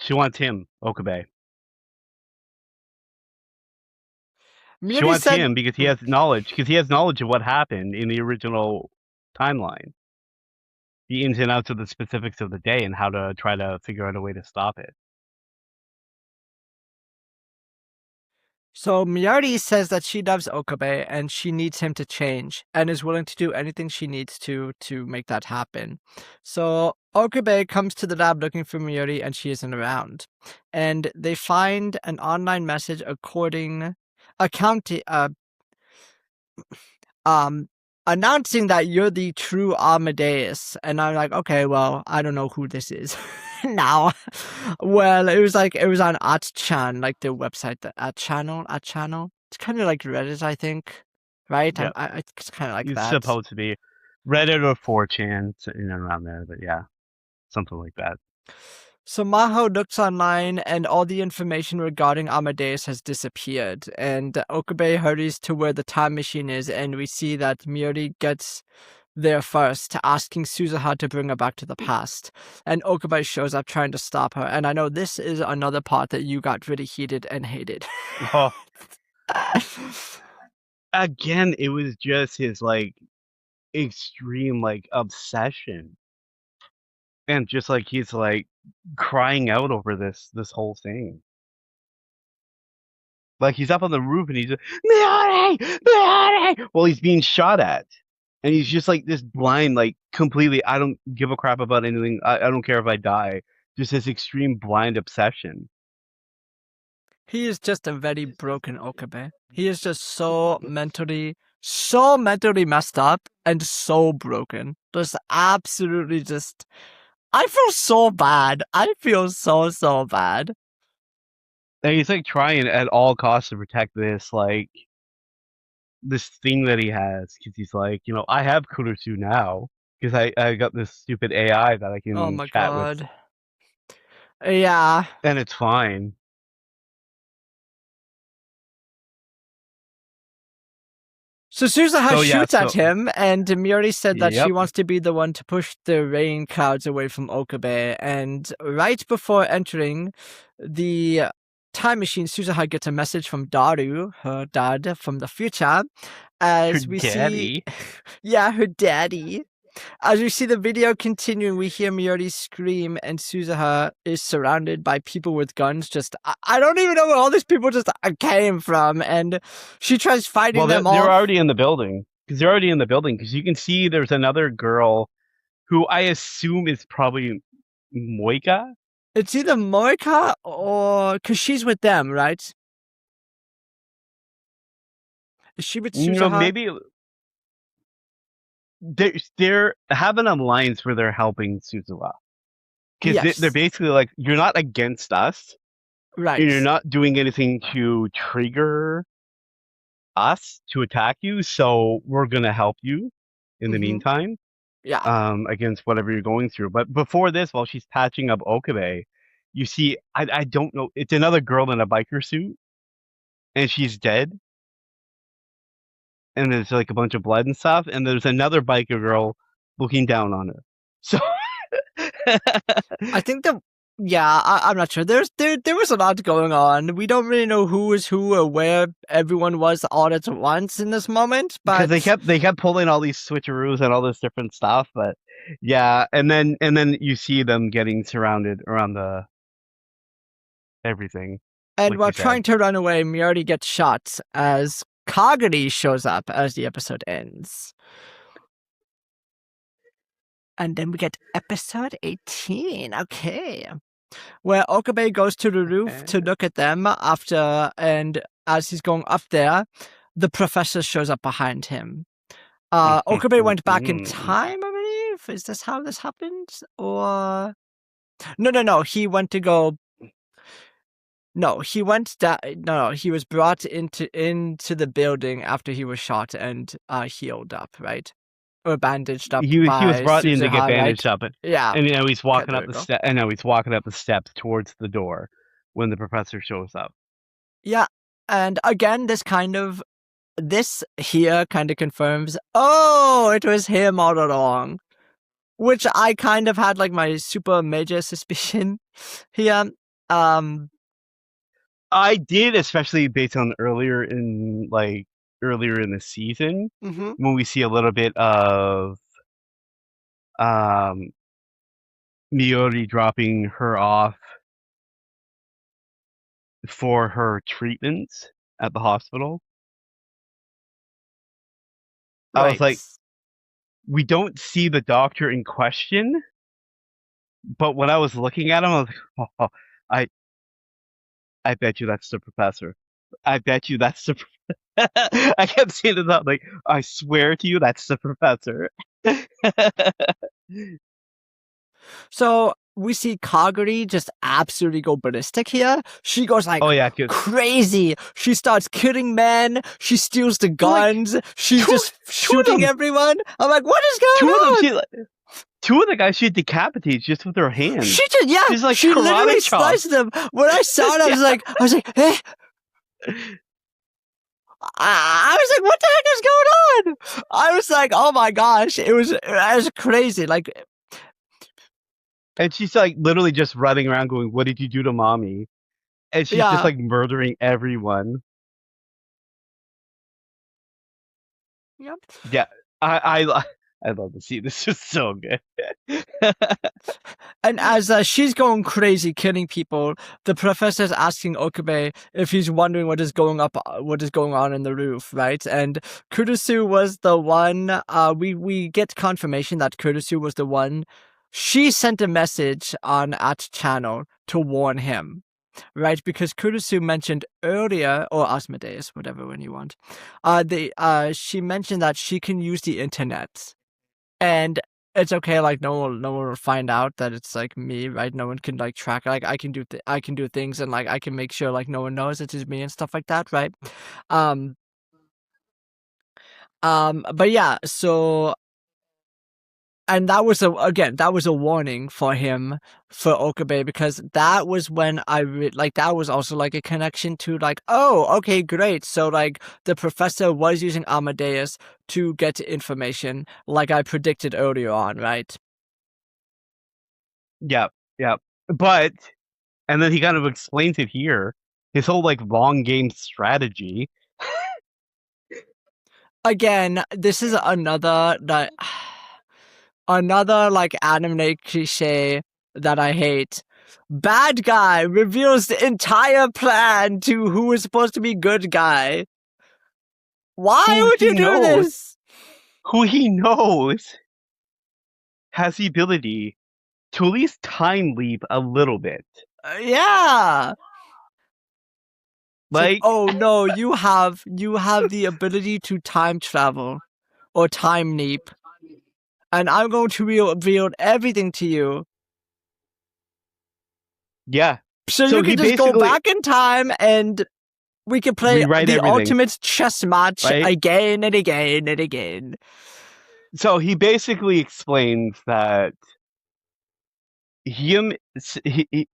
She wants him, Okabe. She wants him because he has knowledge. Because he has knowledge of what happened in the original timeline, the ins and outs of the specifics of the day, and how to try to figure out a way to stop it. So Miyari says that she loves Okabe and she needs him to change and is willing to do anything she needs to make that happen. So Okabe comes to the lab looking for Miyari and she isn't around. And they find an online message announcing that you're the true Amadeus. And I'm like, okay, well, I don't know who this is. Now, well, it was on 8chan, like the website, the channel. It's kind of like Reddit, I think, right? Yep. It's kind of like it's that. It's supposed to be Reddit or 4chan, in and around there, but yeah, something like that. So Maho looks online, and all the information regarding Amadeus has disappeared. And Okabe hurries to where the time machine is, and we see that Miyori gets there first, asking Suzuha to bring her back to the past. And Okabe shows up trying to stop her. And I know this is another part that you got really heated and hated. Oh. Again, it was just his like extreme like obsession. And just like he's like crying out over this whole thing. Like he's up on the roof and he's like, Miyori! Miyori! Well, he's being shot at. And he's just like this blind, like completely, I don't give a crap about anything. I don't care if I die. Just this extreme blind obsession. He is just a very broken Okabe. He is just so mentally messed up and so broken. Just absolutely just... I feel so bad. I feel so bad. And he's like trying at all costs to protect this, like, this thing that he has, because he's like, you know, I have Kurisu now, because I got this stupid AI that I can oh my chat God. with. Yeah. And it's fine. So Suzuha shoots at him, and Miyori said that she wants to be the one to push the rain clouds away from Okabe. And right before entering the time machine, Suzuha gets a message from Daru, her dad from the future, as we see... Yeah, her daddy. As we see the video continuing, we hear Miyori scream, and Suzuha is surrounded by people with guns. Just, I don't even know where all these people just came from, and she tries fighting them off. They're already in the building. Because you can see there's another girl who I assume is probably Moika. It's either Moika or... Because she's with them, right? Is she with You know, Suzuha? maybe they're having alliance where they're helping Suzuha because they're Yes. basically like, you're not against us, and you're Right. not doing anything to trigger us to attack you, so we're gonna help you in the Mm-hmm. meantime, Yeah. against whatever you're going through. But before this, while she's patching up Okabe, you see, I don't know, it's another girl in a biker suit, and she's dead, and there's like a bunch of blood and stuff, and there's another biker girl looking down on her. So I think that yeah, I'm not sure. There was a lot going on. We don't really know who is who or where everyone was all at once in this moment, because but they kept pulling all these switcheroos and all this different stuff, but yeah, and then you see them getting surrounded around the everything, and like while you trying said. to run away, Miyori gets shot as Kagami shows up as the episode ends. And then we get episode 18. Okay. Where Okabe goes to the roof to look at them after, and as he's going up there, the professor shows up behind him. Okabe went back in time, I believe. Is this how this happened? Or no. He went to go. No, he went down. No, he was brought into the building after he was shot and healed up, right? Or bandaged up He was by brought in to get Suzuha, right? bandaged up, Yeah. and now he's Okay, walking there up we the go. step, and now he's walking up the steps towards the door when the professor shows up. Yeah, and again, this here kind of confirms, oh, it was him all along, which I kind of had like my super major suspicion here. Um, I did, especially based on earlier in the season, mhm. when we see a little bit of um Miori dropping her off for her treatments at the hospital. I was Right. like, we don't see the doctor in question, but when I was looking at him, I was like, oh, I I bet you that's the professor. I bet you that's the. I kept saying to that, like, I swear to you, that's the professor. So we see Kaguri just absolutely go ballistic here. She goes like Oh yeah, cause crazy. She starts killing men. She steals the well, like guns. She's two just two of shooting them, everyone. I'm like, what is going two of them, on? two of the guys she decapitates just with her hands. She just, yeah, She's like she karate literally chops. sliced them. When I saw it, Yeah. I was like, eh. I was like, what the heck is going on? I was like, oh my gosh, it was crazy. Like, And she's like literally just running around going, "What did you do to mommy?" And she's just yeah, like murdering everyone. yep. Yeah, I love to see this. Is so good. And as she's going crazy, killing people, the professor's asking Okabe if he's wondering what is going on in the roof, right? And Kurusu was the one. We get confirmation that Kurusu was the one. She sent a message on at channel to warn him, right? Because Kurusu mentioned earlier, or Asmodeus, whatever one you want. She mentioned that she can use the internet, and it's okay. Like no one will find out that it's like me, right? No one can like track. Like I can do things, and like I can make sure like no one knows it is me and stuff like that, right? Um, but yeah, so and that was that was a warning for him, for Okabe, because that was when like that was also like a connection to like, oh, okay, great, so like the professor was using Amadeus to get information like I predicted earlier on, right? Yeah, yeah. But and then he kind of explains it here. His whole like long game strategy. Again, this is another that another like anime cliche that I hate. Bad guy reveals the entire plan to who is supposed to be good guy. Why Who would you he do knows, this? who he knows has the ability to at least time leap a little bit. Yeah. like, oh no, you have the ability to time travel or time leap, and I'm going to reveal everything to you. Yeah. So you can just go back in time and we can play the ultimate chess match again and again and again. So he basically explains that him in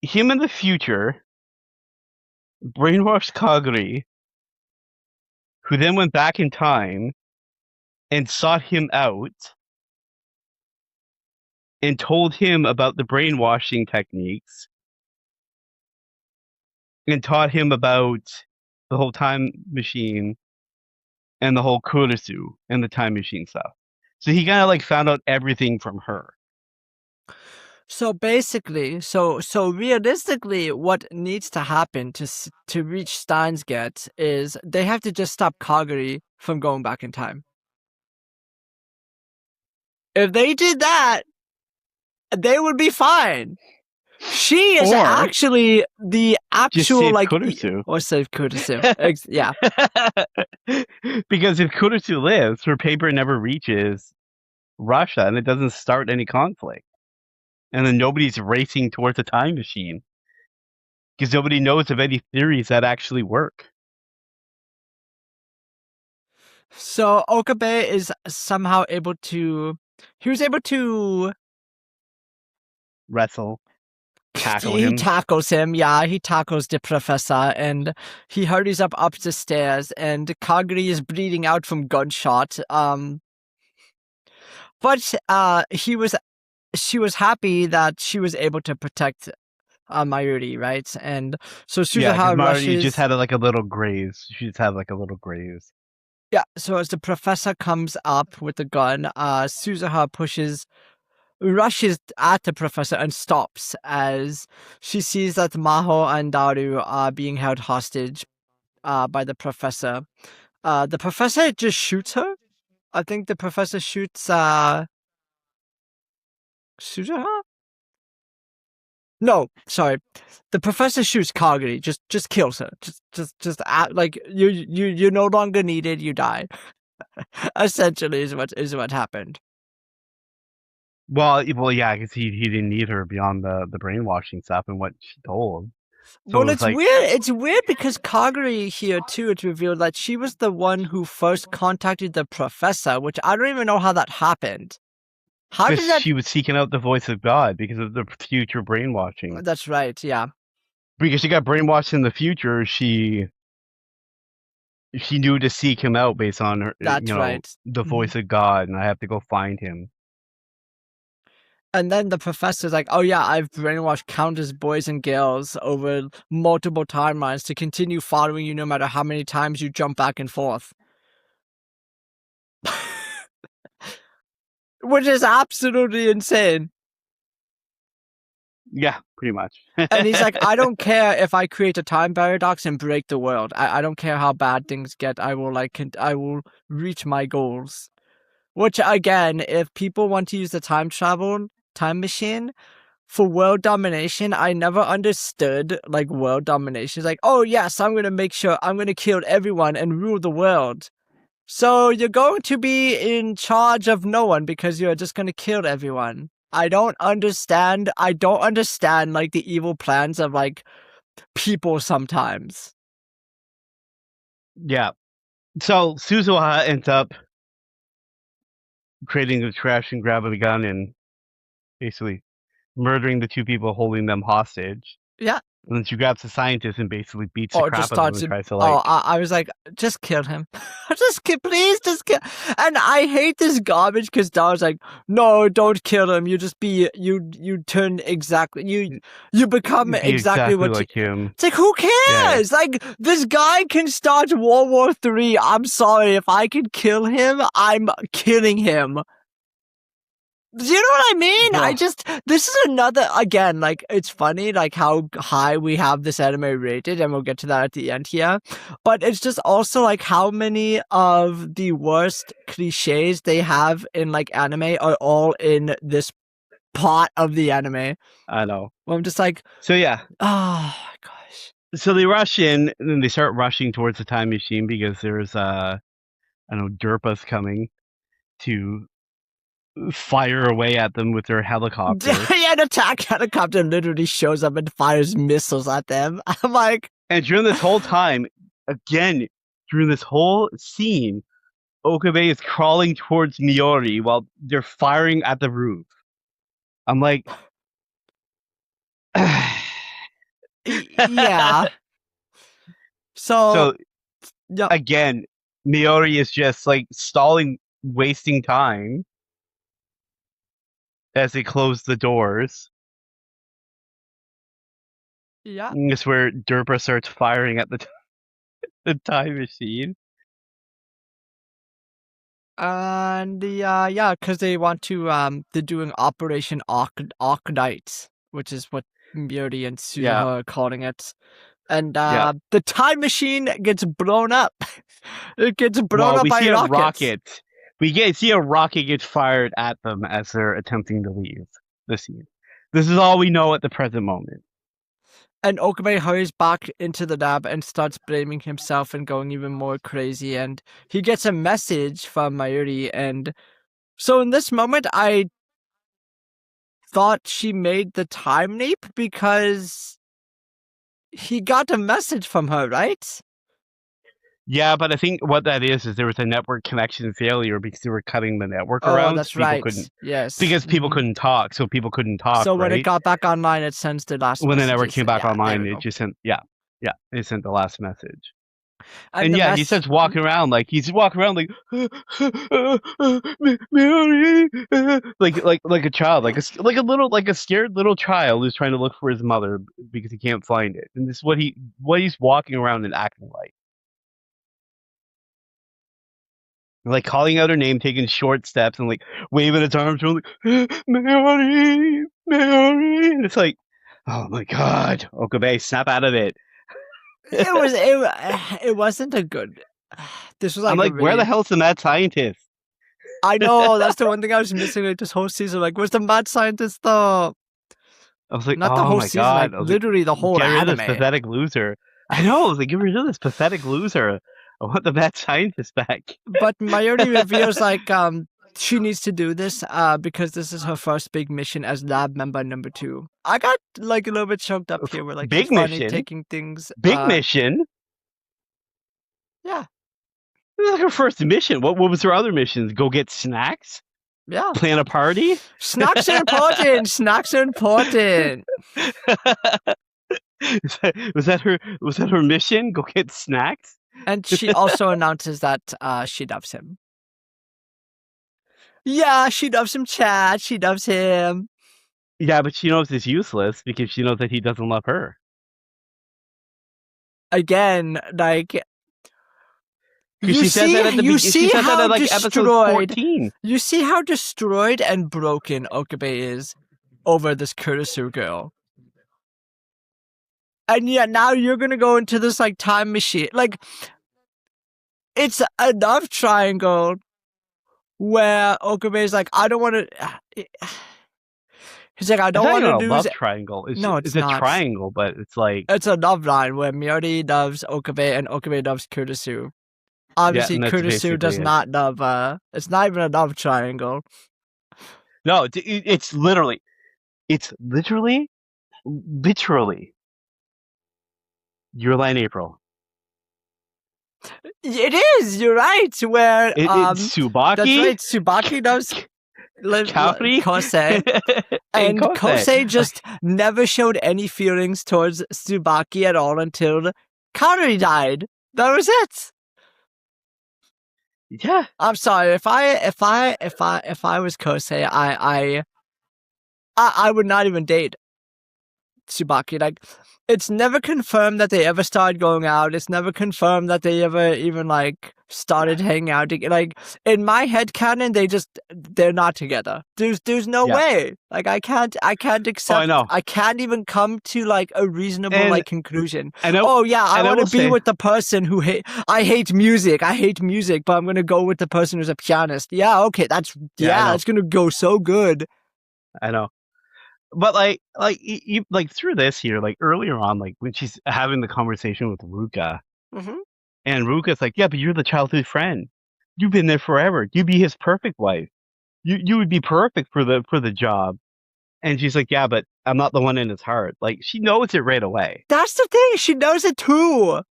the future brainwashed Kaguri, who then went back in time and sought him out and told him about the brainwashing techniques and taught him about the whole time machine and the whole Kurisu and the time machine stuff. So he kind of like found out everything from her. So basically, so realistically, what needs to happen to reach Steins Gate is they have to just stop Kaguri from going back in time. If they did that, they would be fine. She is actually the actual like Kurisu. Or save Kurisu. Yeah. Because if Kurisu lives, her paper never reaches Russia and it doesn't start any conflict. And then nobody's racing towards a time machine. Because nobody knows of any theories that actually work. So Okabe is somehow able to wrestle. He tackles him, yeah. He tackles the professor, and he hurries up the stairs, and Kaguri is bleeding out from gunshot. But she was happy that she was able to protect Mayuri, right? And so Suzuha rushes. Mayuri just had like a little graze. She just had like a little graze. Yeah. So as the professor comes up with the gun, Suzuha rushes at the professor and stops as she sees that Maho and Daru are being held hostage by the professor. The professor just shoots her. I think the professor shoots Suzuha? No, sorry. The professor shoots Kaguri, just kills her. Just like you're no longer needed, you die. Essentially is what happened. Well, yeah, because he didn't need her beyond the brainwashing stuff and what she told. So well, it's like, weird. It's weird because Kaguri here too. It's revealed that she was the one who first contacted the professor, which I don't even know how that happened. How did that? She was seeking out the voice of God because of the future brainwashing. That's right. Yeah. Because she got brainwashed in the future, she knew to seek him out based on her. That's right. The voice of God, and I have to go find him. And then the professor's like, oh yeah, I've brainwashed countless boys and girls over multiple timelines to continue following you no matter how many times you jump back and forth. Which is absolutely insane. Yeah, pretty much. And he's like, I don't care if I create a time paradox and break the world. I don't care how bad things get. I will reach my goals. Which, again, if people want to use the time machine for world domination, I never understood like world domination. It's like, oh yes, I'm gonna kill everyone and rule the world. So you're going to be in charge of no one because you're just gonna kill everyone. I don't understand like the evil plans of like people sometimes. Yeah. So Suzuha ends up creating the trash and grabbing a gun and basically murdering the two people holding them hostage. Yeah. And then she grabs the scientist and basically beats the crap out of him and tries to like... Oh, I was like, just kill him. Please, just kill. And I hate this garbage because Dar's like, no, don't kill him. You just you turn exactly, you become exactly what like him. It's like, who cares? Yeah. Like, this guy can start World War III. I'm sorry, if I can kill him, I'm killing him. Do you know what I mean? Yeah. This is another, again, like, it's funny, like, how high we have this anime rated, and we'll get to that at the end here, but it's just also, like, how many of the worst cliches they have in, like, anime are all in this part of the anime. I know. Well, I'm just like... So, yeah. Oh, my gosh. So they rush in, and then they start rushing towards the time machine because there's I don't know, Derpas coming to fire away at them with their helicopter. Yeah, an attack helicopter literally shows up and fires missiles at them. I'm like, And during this whole time, again, during this whole scene, Okabe is crawling towards Miori while they're firing at the roof. I'm like, yeah. So, So yeah, again, Miori is just like stalling, wasting time as they close the doors. yeah. And it's where Derpa starts firing at the time machine. And yeah, because they want to they're doing Operation Arknight, which is what Miuri and Yeah, Suzuha are calling it. And yeah. the time machine gets blown up. It gets blown Well, up we by see a rockets. rocket. See a rocket get fired at them as they're attempting to leave the scene. This is all we know at the present moment. And Okabe hurries back into the lab and starts blaming himself and going even more crazy. And he gets a message from Mayuri. And so in this moment, I thought she made the time leap because he got a message from her, right? Yeah, but I think what that is there was a network connection failure because they were cutting the network Oh, around. that's So people right. couldn't, Yes. because people couldn't talk. So people couldn't talk. So when right? it got back online, it sends the last when the message. network came back Yeah, online, there we it go. just sent it sent the last message. And yeah, he starts walking around like Mary, like a child, like a scared little child who's trying to look for his mother because he can't find it. And this is what he's walking around and acting like calling out her name, taking short steps, and like waving his arms around, like Mary, Mary. And it's like, oh my god, Okabe, snap out of it. it wasn't a good. This was like I'm like, where the hell's the mad scientist? I know, that's the one thing I was missing like this whole season. Like, where's the mad scientist though? I was like, Not the oh whole my season, god, like literally the whole get rid anime. of this pathetic loser. I know, I was like, get rid of this pathetic loser. I want the mad scientist back. But Mayuri reveals like she needs to do this because this is her first big mission as lab member number 2. I got like a little bit choked up here. We're like big finally mission, taking things. Big mission. Yeah. This is like her first mission. What was her other missions? Go get snacks? Yeah. Plan a party? Snacks are important. Snacks are important. Was that her mission? Go get snacks? And she also announces that she loves him. Yeah, she loves him, Chad. She loves him. Yeah, but she knows it's useless because she knows that he doesn't love her. Again, like you see how like episode 14. You see how destroyed and broken Okabe is over this Kurisu girl. And yet now you're gonna go into this like time machine. Like it's a love triangle where Okabe is like, I don't want to. He's like, I don't want to lose. Love triangle. It's a triangle, but it's like it's a love line where Miori loves Okabe and Okabe loves Kurisu. Obviously, Kurisu does not love. It's not even a love triangle. No, it's literally Your Line April. It is. You're right. Where it's Tsubaki. That's right. Tsubaki does Kosei, and Kosei just never showed any feelings towards Tsubaki at all until Kaori died. That was it. Yeah. I'm sorry. If I was Kosei, I would not even date Tsubaki. Like, it's never confirmed that they ever started going out. It's never confirmed that they ever even like started hanging out. Like in my head canon, they're not together. There's no way. Like I can't accept. Oh, I know. I can't even come to like a reasonable like conclusion. I know. Oh yeah, I want to be with the person who I hate music. I hate music, but I'm gonna go with the person who's a pianist. Yeah, okay, that's it's gonna go so good. I know. but like through this here, like earlier on, like when she's having the conversation with Ruka, Hmm. and Ruka's like, "Yeah, but you're the childhood friend. You've been there forever. You'd be his perfect wife. You would be perfect for the job." And she's like, "Yeah, but I'm not the one in his heart." Like she knows it right away. That's the thing. She knows it too.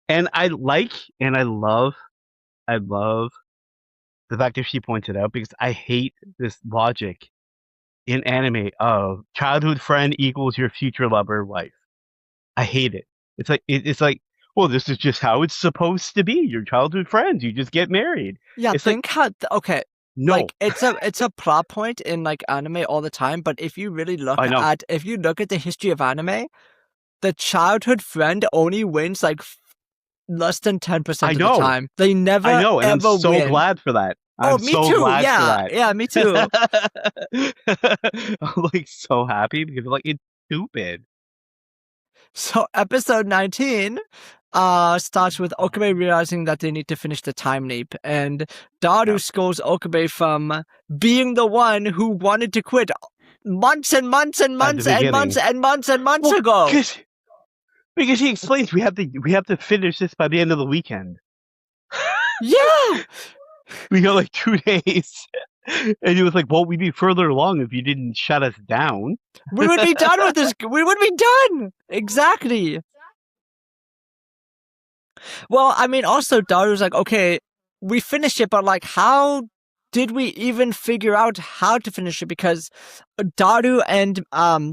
And I love the fact that she points it out because I hate this logic in anime of childhood friend equals your future lover wife. I hate it. It's like, well, this is just how it's supposed to be. Your childhood friends, you just get married. Yeah, It's like, think how okay. no, Like it's a plot point in like anime all the time, but if you really look I know, at the history of anime, the childhood friend only wins like less than 10% I of the know, time. They I never know, and I'm ever so win. glad for that. Oh, I'm me so too. glad for Yeah, that. yeah, me too. I'm like so happy because like it's stupid. So episode 19 starts with Okabe realizing that they need to finish the time leap, and Yeah, Daru scolds Okabe from being the one who wanted to quit months and months and at the months and months beginning. and months and months Well, ago. because he explains we have to finish this by the end of the weekend. Yeah, We got like 2 days. And he was like, well, we'd be further along if you didn't shut us down. we would be done with this. We would be done. Exactly. Well, I mean, also Daru's like, okay, we finished it, but like, how did we even figure out how to finish it? Because Daru and Maho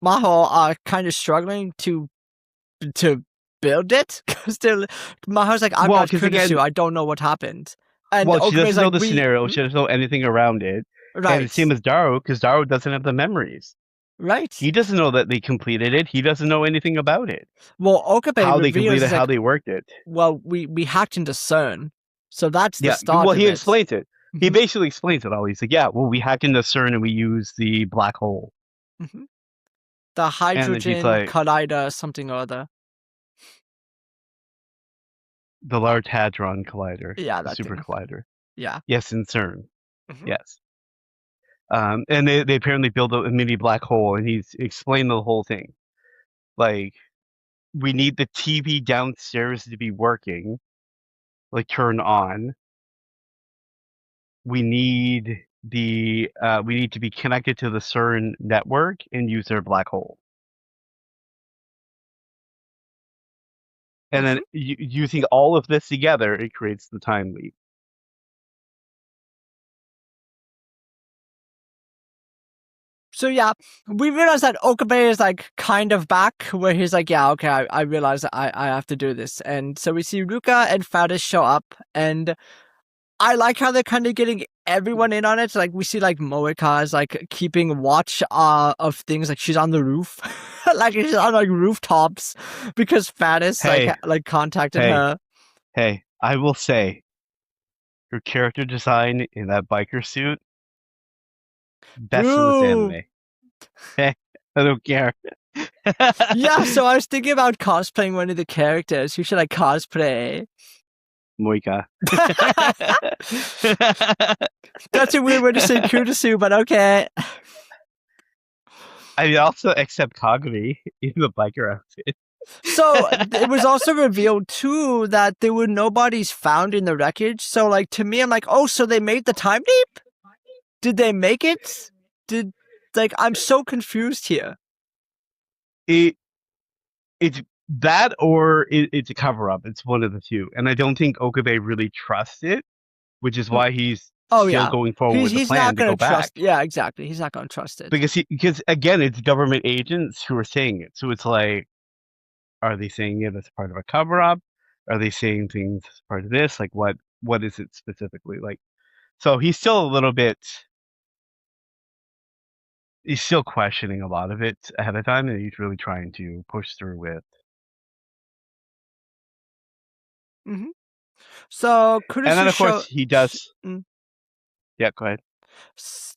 are kind of struggling to build it because they're Maho's like, I'm Well, not because Kurisu, again, I don't know what happened, and well, she Okabe's doesn't like, know the we scenario. She doesn't know anything around it. And the right, same as Daru, because Daru doesn't have the memories. right. He doesn't know that they completed it. He doesn't know anything about it. Well, Okabe How they reveals completed, is how like, they worked it. well, we hacked into CERN, so that's the Yeah. start Well, of he it. explains it. He Hmm. basically explains it all. He's like, yeah, well, we hacked into CERN and we used the black hole. Hmm. The And then she's hydrogen like, collider, something or other. the Large Hadron Collider, Yeah, the that super thing. collider. Yeah. Yes, in CERN. Hmm. Yes. And they apparently built a mini black hole, and he's explained the whole thing. Like, we need the TV downstairs to be working, like turn on. We need we need to be connected to the CERN network and use their black hole. And then Hmm. using all of this together, it creates the time leap. So yeah, we realize that Okabe is like kind of back, where he's like, yeah, okay, I realize that I have to do this. And so we see Ruka and Fatis show up, and I like how they're kind of getting everyone in on it. Like we see like Moeka is like keeping watch of things, like she's on the roof. Like she's on like rooftops because Fatis Hey, like contacted hey, her. hey! I will say, her character design in that biker suit, best in this Boo! anime. Hey, I don't care. Yeah, so I was thinking about cosplaying one of the characters. Who should I cosplay? Moika. That's a weird way to say Kurisu, but okay. I also accept Kagami in the biker outfit. So it was also revealed too that there were nobodies found in the wreckage. So like to me, I'm like, oh, so they made the time leap? Did they make it? Did like I'm so confused here. It it's that or it's a cover up. It's one of the two, and I don't think Okabe really trusts it, which is why he's Oh still yeah, going forward with the he's not plan to gonna go trust. back. Yeah, exactly. He's not gonna trust it. Because again, it's government agents who are saying it. So it's like, are they saying it as part of a cover up? Are they saying things as part of this? Like what is it specifically? Like so he's still a little bit he's still questioning a lot of it ahead of time, and he's really trying to push through with. Hmm. So And then Kurisu of course show. he does. Mm. Yeah, go ahead.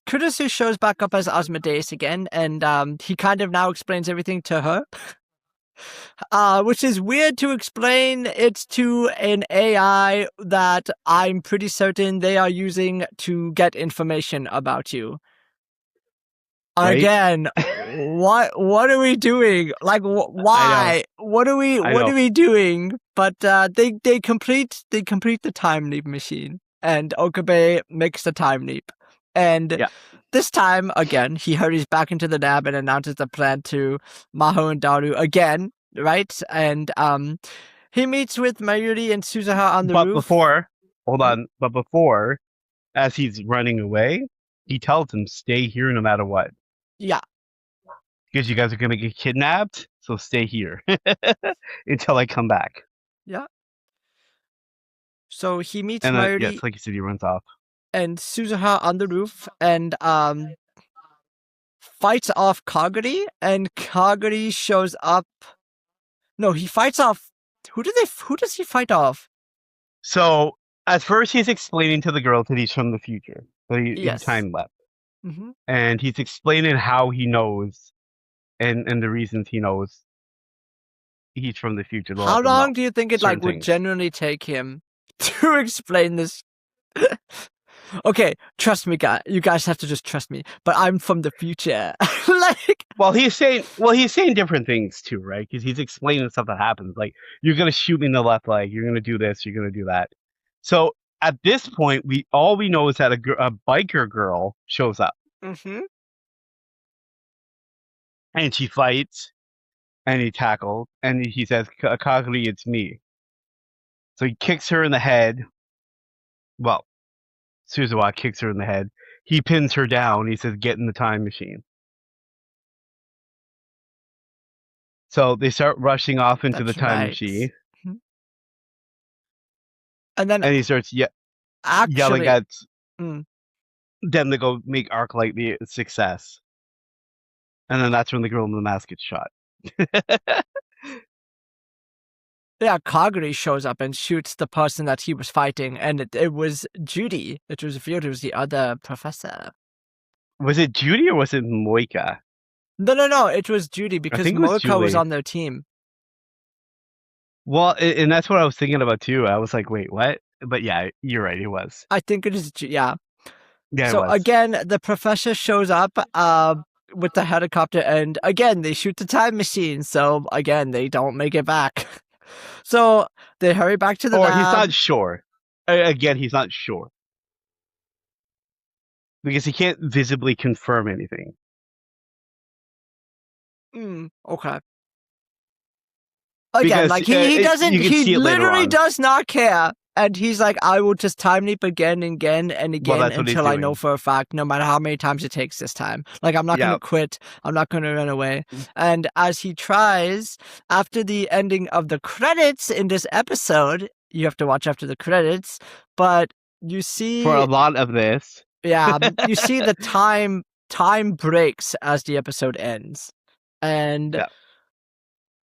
Kurisu shows back up as Asmodeus again, and he kind of now explains everything to her. Which is weird to explain it to an AI that I'm pretty certain they are using to get information about you. right? Again, what are we doing? Like, I know, why? What are I know. we doing? But they complete the time leap machine, and Okabe makes the time leap, and Yeah, this time again he hurries back into the lab and announces the plan to Maho and Daru again, right? And he meets with Mayuri and Suzuha on the but roof. before, hold Mhm. on, but before, as he's running away, he tells him, "Stay here no matter what, Yeah, because you guys are gonna get kidnapped. So stay here until I come back." yeah. So he meets And then, Mayuri yes, like you said, he runs off. and Suzuha on the roof and fights off Kaguri, and Kaguri shows up. No, he fights off. Who does he fight off? So at first, he's explaining to the girl that he's from the future, that he Yes. time left, Hmm. and he's explaining how he knows and the reasons he knows he's from the future to How let them know long do you think it certain would things. genuinely take him to explain this? Okay, trust me, guys. You guys have to just trust me. But I'm from the future. Like, He's saying different things too, right? Because he's explaining stuff that happens. Like, you're gonna shoot me in the left leg. You're gonna do this. You're gonna do that. So at this point, we know is that a biker girl shows up hmm and she fights and he tackles and he says, "Kaguri, it's me." So he kicks her in the head. Well, Suzawa kicks her in the head. He pins her down. He says, "Get in the time machine." So they start rushing off into the that's time right. machine, Mhm. And then and he starts yelling actually, at mm, them to go make Arclight the success. And then that's when the girl in the mask gets shot. yeah, Kaguri shows up and shoots the person that he was fighting, and it was Judy. It was revealed it was the other professor. Was it Judy or was it Moika? No. It was Judy I because think it was Moiko was Julie. on their team. Well, and that's what I was thinking about too. I was like, wait, what? But yeah, you're right. It was. I think it is. Yeah. Yeah, it So was. again, the professor shows up with the helicopter, and again they shoot the time machine. So again, they don't make it back. So they hurry back to the Or he's lab. not sure. Again, he's not sure because he can't visibly confirm anything. Okay. Again, Because like he doesn't, you can he see it later literally on. does not care. And he's like, I will just time leap again and again and Well, again that's what he's until I know doing. for a fact, no matter how many times it takes this time. Like, I'm not going to Yeah. quit. I'm not going to run away. And as he tries, after the ending of the credits in this episode, you have to watch after the credits, but you For a see, lot of this. yeah, you see the time breaks as the episode ends. And Yeah.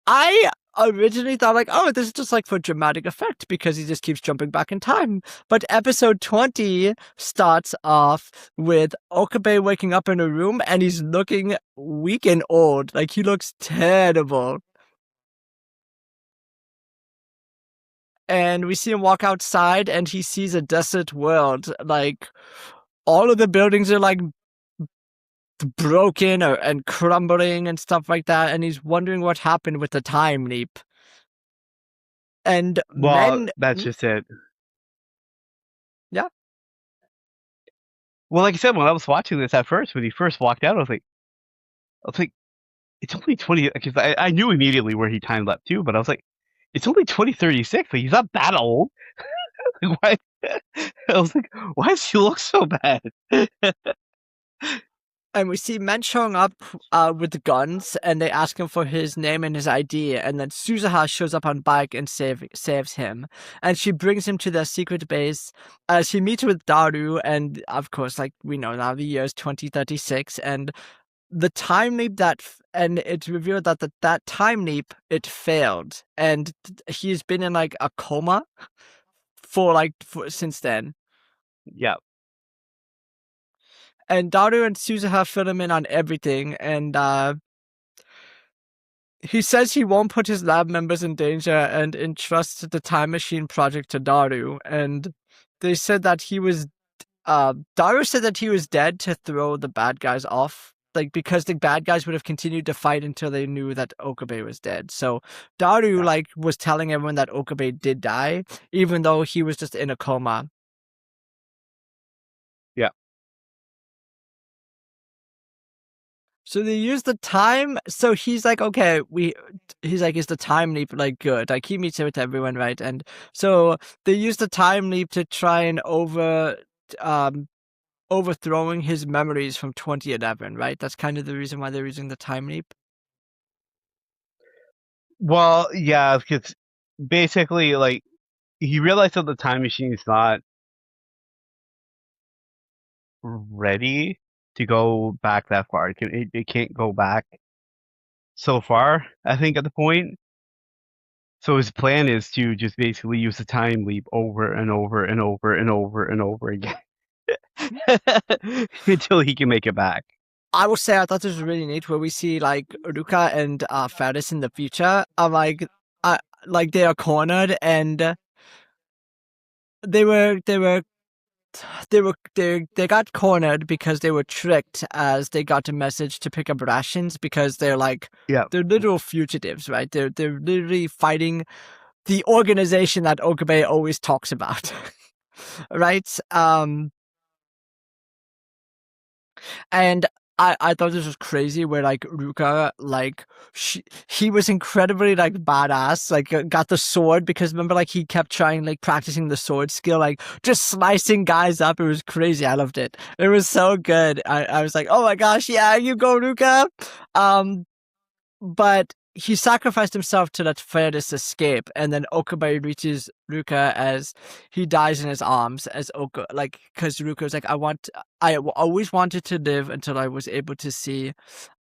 I originally thought like, oh, this is just like for dramatic effect because he just keeps jumping back in time. But episode 20 starts off with Okabe waking up in a room and he's looking weak and old. Like he looks terrible. And we see him walk outside and he sees a desert world. Like all of the buildings are like broken and crumbling and stuff like that. And he's wondering what happened with the time leap. And Well, men, that's just it. yeah. Well, like I said, when I was watching this at first, when he first walked out, I was like, it's only 20. Because I knew immediately where he time leapt to, but I was like, it's only 2036. Like, he's not that old. Like, why? I was like, why does he look so bad? And we see men showing up with guns, and they ask him for his name and his ID. And then Suzuha shows up on bike and saves him. And she brings him to their secret base. She meets with Daru, and of course, like we know now, the year is 2036, and the time leap and it's revealed that that time leap it failed, and he's been in like a coma since then. Yeah. And Daru and Suzuha fill him in on everything, and he says he won't put his lab members in danger and entrusts the time machine project to Daru. And they said that Daru said that he was dead to throw the bad guys off like because the bad guys would have continued to fight until they knew that Okabe was dead. So Daru like was telling everyone that Okabe did die, even though he was just in a coma. Yeah. So they use the time. So he's like, okay, he's like, is the time leap like good? Like he meets it with everyone, right? And so they use the time leap to try and overthrowing his memories from 2011, right? That's kind of the reason why they're using the time leap. Well, yeah, because basically, like, he realized that the time machine is not ready to go back that far. It can't go back so far, I think, at the point. So his plan is to just basically use the time leap over and over and over and over and over again until he can make it back. I will say I thought this was really neat where we see like Ruka and Faris in the future. I'm like they are cornered and they were they got cornered because they were tricked as they got a message to pick up rations because they're like they're literal fugitives, right? They're literally fighting the organization that Okabe always talks about. Right? And I thought this was crazy where like Ruka like he was incredibly like badass, like got the sword because remember like he kept trying like practicing the sword skill, like just slicing guys up. It was crazy. I loved it. It was so good. I was like, oh my gosh, yeah, you go Ruka. But he sacrificed himself to let Fairness escape, and then Okabe reaches Ruka as he dies in his arms, as like because Ruka was like, I always wanted to live until I was able to see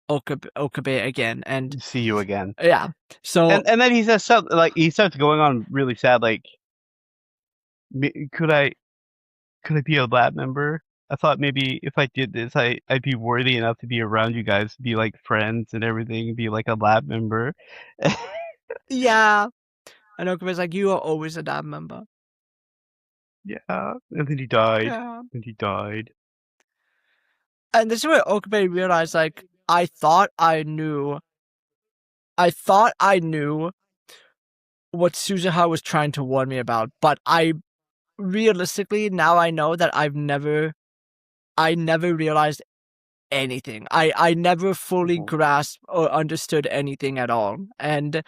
Okabe again, and See you again. Yeah, so and then he says something like he starts going on really sad, like, could I be a lab member? I thought maybe if I did this, I'd be worthy enough to be around you guys, be like friends and everything, be like a lab member. Yeah, and Okabe's like, you are always a lab member. Yeah, and then he died. Yeah. And he died. And this is where Okabe realized, like, I thought I knew what Suzuha was trying to warn me about, but realistically, now I know that I never realized anything. I never fully grasped or understood anything at all. And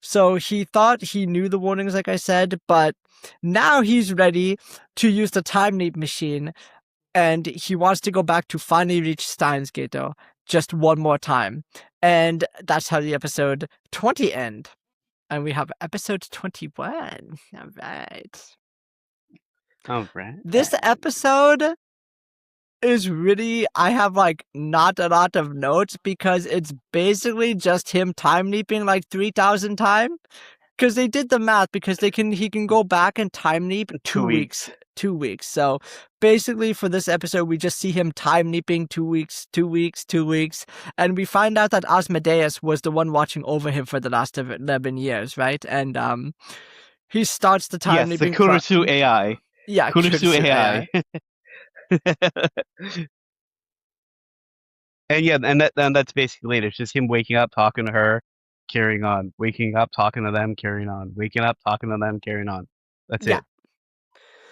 so he thought he knew the warnings, like I said, but now he's ready to use the time leap machine, and he wants to go back to finally reach Steins Gate just one more time. And that's how the episode 20 end. And we have episode 21. All right. All right. This episode is really, I have like not a lot of notes because it's basically just him time leaping like 3,000 times. Because they did the math because he can go back and time leap 2 weeks. 2 weeks. So basically for this episode, we just see him time leaping 2 weeks, 2 weeks, 2 weeks. And we find out that Asmodeus was the one watching over him for the last 11 years, right? And he starts the time leaping. Yes, the Kurisu AI. Yeah, Kurisu AI. And yeah, and that's basically it. It's just him waking up, talking to her, carrying on, waking up, talking to them, carrying on, waking up, talking to them, carrying on. That's it.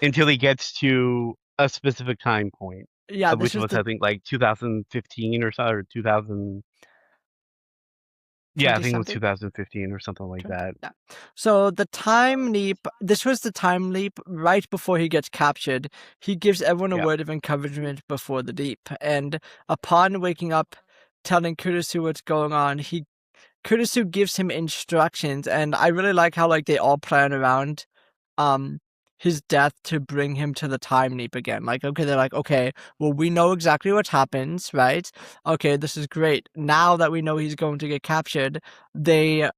Until he gets to a specific time point. Yeah, which was I think like 2015 or so, or 2000. Yeah, I think it was 2015 or something like that. Yeah. So the time leap, this was the time leap right before he gets captured. He gives everyone a word of encouragement before the leap. And upon waking up, telling Kurisu what's going on, Kurisu gives him instructions. And I really like how like they all plan around his death to bring him to the time leap again. Like, okay, they're like, okay, well, we know exactly what happens, right? Okay, this is great. Now that we know he's going to get captured, it's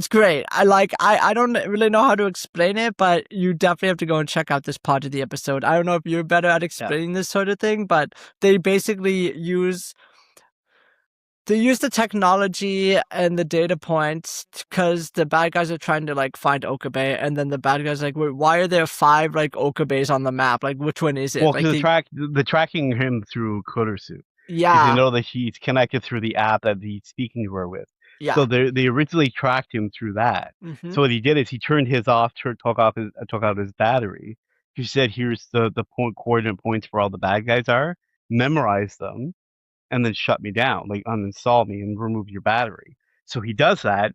great. I don't really know how to explain it, but you definitely have to go and check out this part of the episode. I don't know if you're better at explaining this sort of thing, but they basically use they use the technology and the data points because the bad guys are trying to like find Okabe, and then the bad guys are like, wait, why are there 5 like Okabes on the map? Like, which one is it? Well, Like because the tracking him through Kotosu. Because they yeah, know that he's connected through the app that he's speaking to her with. yeah. So they originally tracked him through that. Mm-hmm. So what he did is he turned his off, took out his battery. He said, "Here's the coordinate points where all the bad guys are. Memorize them, and then shut me down, like uninstall me and remove your battery." So he does that,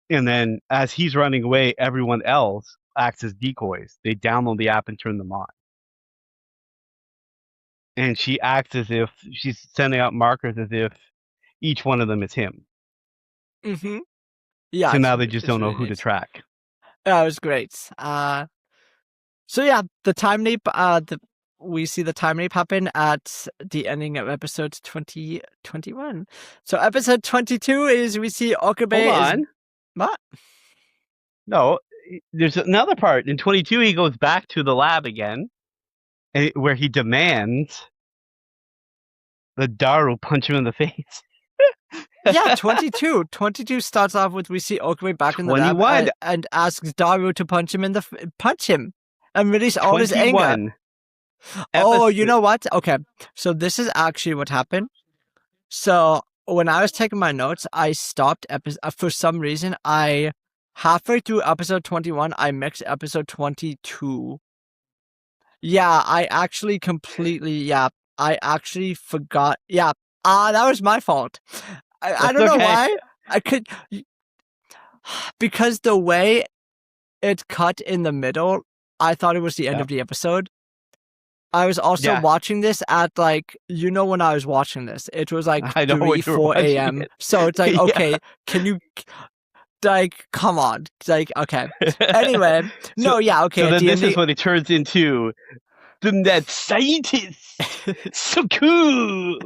and then as he's running away, everyone else acts as decoys. They download the app and turn them on. And she acts as if she's sending out markers as if each one of them is him. Mm-hmm. Yeah, So now they just don't know really who to neat. track. Yeah, it was great. So yeah, the time leap. We see the time leap happen at the ending of episode 21. So episode 22 is we see Okabe Hold is on. what? No, there's another part. In 22, he goes back to the lab again, where he demands that Daru punch him in the face. Yeah, 22. 22 starts off with we see Okabe back in the lab 21. and asks Daru to punch him and release all his anger. 21. Oh, you know what? Okay, so this is actually what happened. So when I was taking my notes, I stopped for some reason. I halfway through episode 21, I mixed episode 22. Yeah, I actually forgot. Yeah, that was my fault. I don't know why. I could because the way it cut in the middle, I thought it was the end of the episode. I was also watching this at like, when I was watching this, it was like 3, 4 a.m. So it's like, okay, can you, like, come on. Like, okay. Anyway, okay. So then this is what it turns into. That scientist, so cool.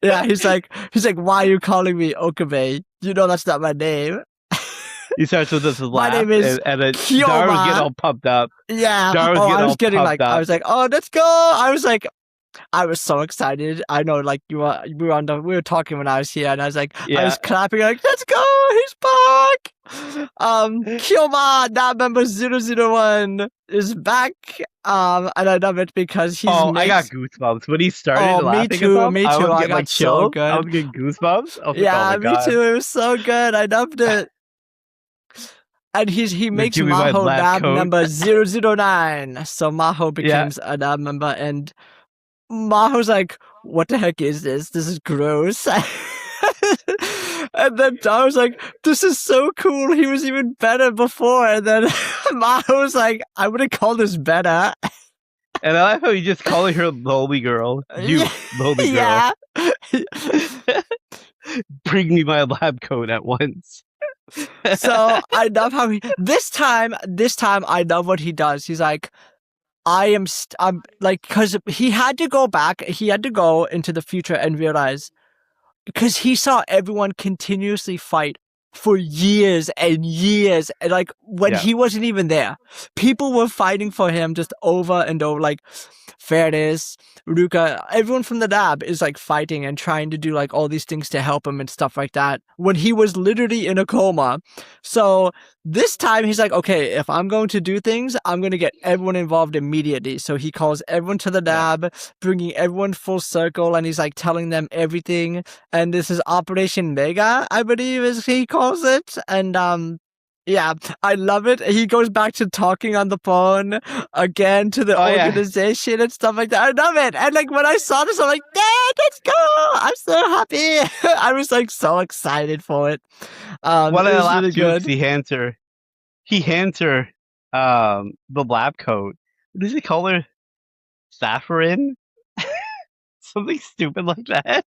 Yeah, he's like, why are you calling me Okabe? You know that's not my name. He starts with this laugh. My name is and then Daru's getting all pumped up. Yeah. I was getting like, I was like, oh, let's go. I was like, I was so excited. I know, like we were talking when I was here, and I was like, I was clapping, like, let's go, he's back. Kyoma, that member 001 is back. And I love it because he's. I got goosebumps when he started. Oh, me too. Me too. I got so good. I was getting goosebumps. Yeah, me too. It was so good. I loved it. And he makes Maho lab member 009. So Maho becomes a lab member, and Maho's like, what the heck is this? This is gross. And then Daru's like, this is so cool. He was even better before. And then Maho's like, I would have called this better. And I like how you just calling her lowly girl. You, lowly girl. Yeah. Bring me my lab coat at once. So I love how this time I love what he does. He's like, I'm like, because he had to go into the future and realize, because he saw everyone continuously fight for years and years, and like when he wasn't even there, people were fighting for him just over and over. Like Fairness, Ruka, everyone from the lab is like fighting and trying to do like all these things to help him and stuff like that when he was literally in a coma. So this time he's like, okay, if I'm going to do things, I'm going to get everyone involved immediately. So he calls everyone to the lab, bringing everyone full circle, and he's like telling them everything. And this is Operation Mega, I believe is he calls it. And yeah, I love it. He goes back to talking on the phone again to the organization and stuff like that. I love it. And like when I saw this, I'm like, Dad, let's go. I'm so happy. I was like so excited for it. What it I was laughed really good. He hands her the lab coat. What does he call her? Saffron? Something stupid like that.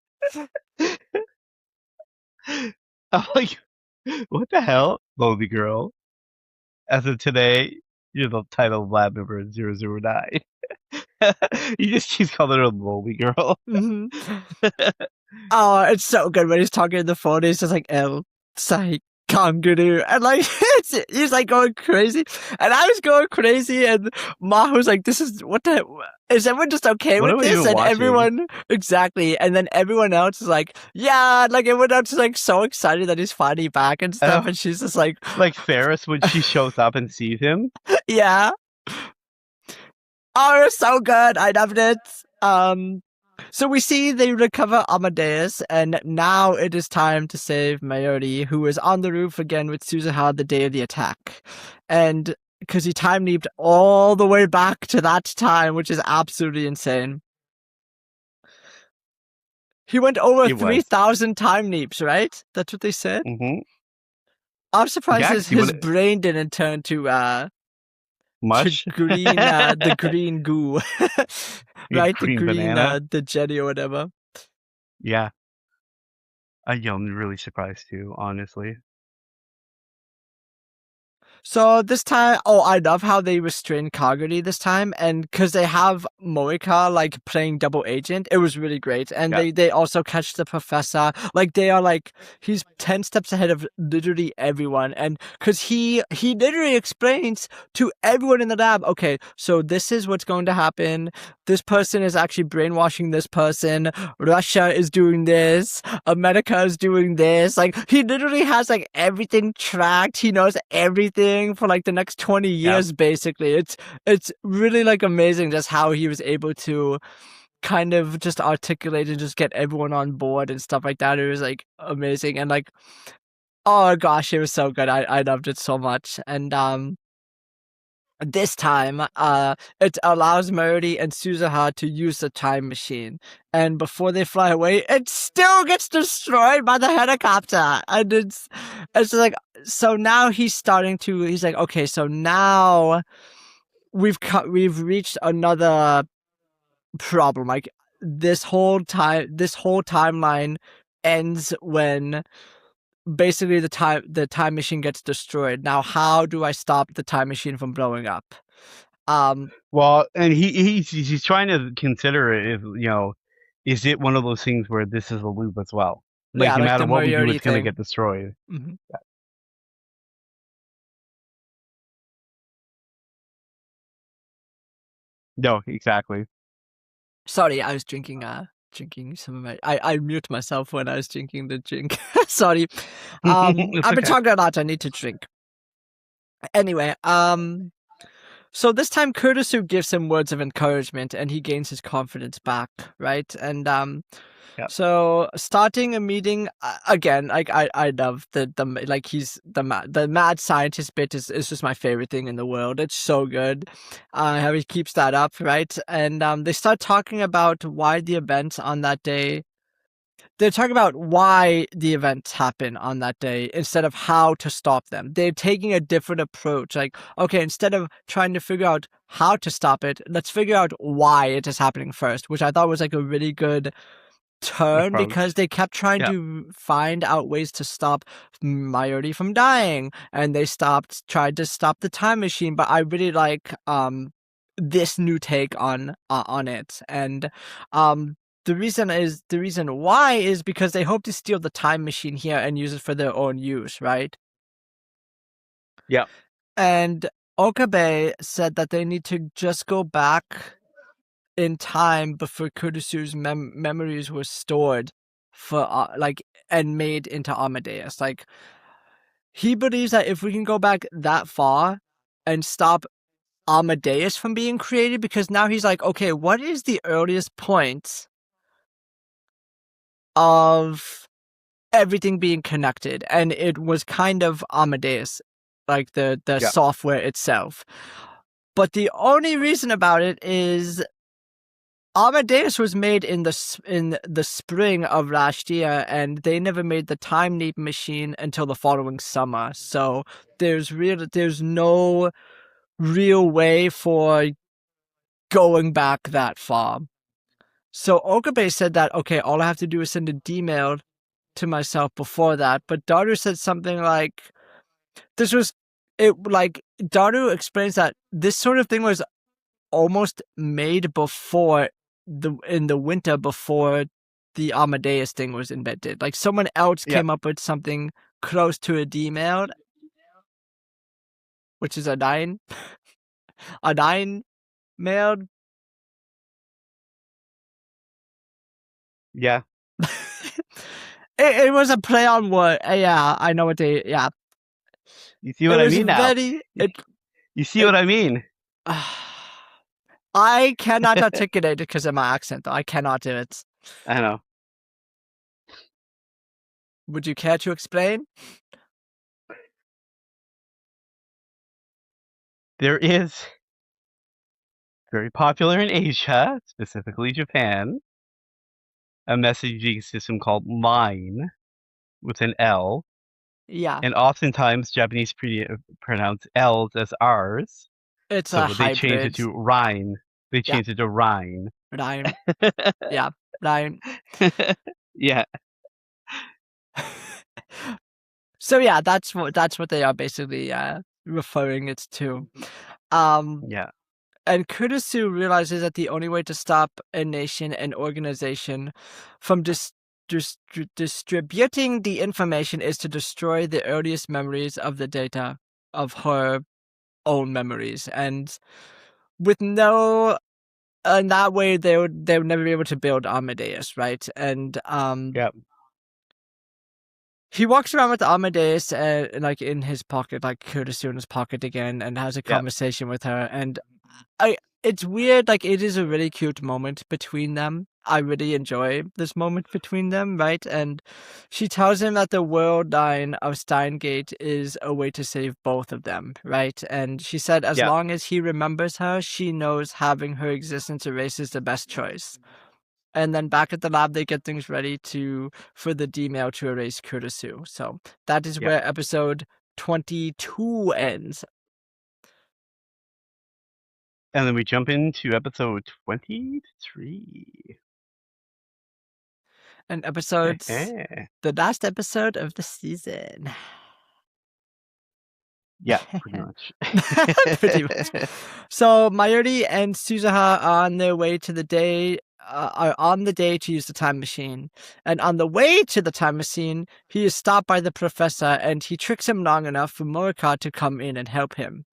I'm like, what the hell? Lowly girl. As of today, you're the title of lab member 009. He just keeps calling her lowly girl. Mm-hmm. Oh, it's so good when he's talking on the phone. He's just like, L, psych, kangaroo, and like he's like going crazy, and I was going crazy, and Maho's like, "This is what the is everyone just okay What with are we this?" even And watching? everyone exactly, and then everyone else is like, "Yeah," like everyone else is like so excited that he's finally back and stuff, and she's just like, Like Ferris when she shows up and sees him. "Yeah." Oh, it was so good. I loved it. So we see they recover Amadeus, and now it is time to save Mayuri, who is on the roof again with Suzuha the day of the attack. And because he time leaped all the way back to that time, which is absolutely insane. He went over It was. 3,000 time leaps, right? That's what they said? Mm-hmm. I'm surprised Yeah, 'cause he his would brain didn't turn to mush. green, the green goo. Right? The Green green, banana. the jelly or whatever. Yeah. I'm really surprised too, honestly. So this time, oh, I love how they restrain Kaguri this time, and because they have Moika like playing double agent, it was really great. And Yeah. they also catch the professor, like they are like he's 10 steps ahead of literally everyone, and because he literally explains to everyone in the lab, okay, so this is what's going to happen. This person is actually brainwashing this person. Russia is doing this. America is doing this. Like he literally has like everything tracked. He knows everything for like the next 20 years, basically. It's really like amazing just how he was able to kind of just articulate and just get everyone on board and stuff like that. It was like amazing, and like, oh gosh, it was so good. I loved it so much. And this time, it allows Murray and Suzuha to use the time machine. And before they fly away, it still gets destroyed by the helicopter. And it's like, so now he's like, okay, so now we've reached another problem. Like this whole timeline ends when basically the time machine gets destroyed. Now, how do I stop the time machine from blowing up? Well, and he's trying to consider it if is it one of those things where this is a loop as well? Like Yeah, no like the matter what we do, Moriarty it's gonna thing. get destroyed. Mm-hmm. No, exactly. Sorry, I was drinking some of my I mute myself when I was drinking the drink. Sorry. It's I've been okay. talking a lot, I need to drink. Anyway, so this time Kurtisu gives him words of encouragement and he gains his confidence back, right? And Yeah. so starting a meeting again, like I love the like he's the mad scientist bit is just my favorite thing in the world. It's so good, how he keeps that up, right? And they start talking about why the events on that day. They're talking about why the events happen on that day instead of how to stop them. They're taking a different approach. Like, okay, instead of trying to figure out how to stop it, let's figure out why it is happening first, which I thought was like a really good turn because Approach. they kept trying Yeah. to find out ways to stop Mayuri from dying, and they tried to stop the time machine. But I really like this new take on it, and the reason why is because they hope to steal the time machine here and use it for their own use, right? Yeah. And Okabe said that they need to just go back in time before Kurtisu's memories were stored for and made into Amadeus. Like he believes that if we can go back that far and stop Amadeus from being created, because now he's like, okay, what is the earliest point of everything being connected? And it was kind of Amadeus, like the Yeah. software itself. But the only reason about it is Amadeus was made in the spring of last year, and they never made the time leap machine until the following summer. So there's no real way for going back that far. So Okabe said that, okay, all I have to do is send a D-mail to myself before that. But Daru said something like, Daru explains that this sort of thing was almost made before in the winter before the Amadeus thing was invented. Like someone else came up with something close to a D-male, which is a 9. A 9 male. Yeah. It was a play on word. Yeah, I know what they. Yeah, You see it what I was mean now? very. You see what I mean? I cannot articulate it because of my accent, though. I cannot do it. I know. Would you care to explain? There is very popular in Asia, specifically Japan, a messaging system called Line with an L. Yeah. And oftentimes Japanese pronounce L's as R's. It's a So they changed it hybrid. to Rhine. They Yeah. changed it to Rhine. Rhyme. Yeah. Rhyme. Yeah. So yeah, that's what they are basically referring it to. Yeah. And Kurisu realizes that the only way to stop a nation and organization from distributing the information is to destroy the earliest memories of the data of her own memories. And with no, in that way, they would never be able to build Amadeus, right? And Yep. he walks around with Amadeus, like in his pocket, like Kurisu in his pocket again, and has a Yep. conversation with her. And it's weird, like it is a really cute moment between them. I really enjoy this moment between them, right? And she tells him that the world line of Steingate is a way to save both of them, right? And she said as Yep. long as he remembers her, she knows having her existence erased is the best choice. And then back at the lab, they get things ready for the D-mail to erase Kurisu. So that is Yep. where episode 22 ends. And then we jump into episode 23. And the last episode of the season. Yeah, pretty much. Pretty much. So Mayuri and Suzuha are on their way to the day. Are on the day to use the time machine, and on the way to the time machine, he is stopped by the professor, and he tricks him long enough for Morika to come in and help him.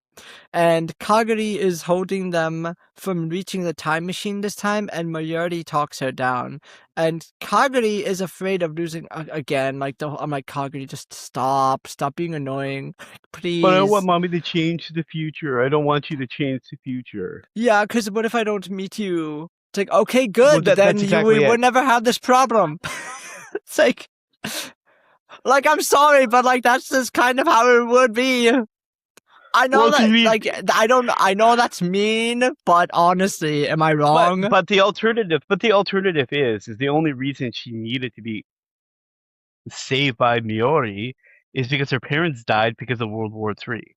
And Kaguri is holding them from reaching the time machine this time, and Mayuri talks her down. And Kaguri is afraid of losing again. I'm like, Kaguri, just stop being annoying, please. But I want mommy to change the future. I don't want you to change the future. Yeah, because what if I don't meet you? It's like, okay, good, well, then we would never have this problem. It's like, I'm sorry, but like that's just kind of how it would be. I know I know that's mean, but honestly, am I wrong? But the alternative is the only reason she needed to be saved by Miori is because her parents died because of World War III.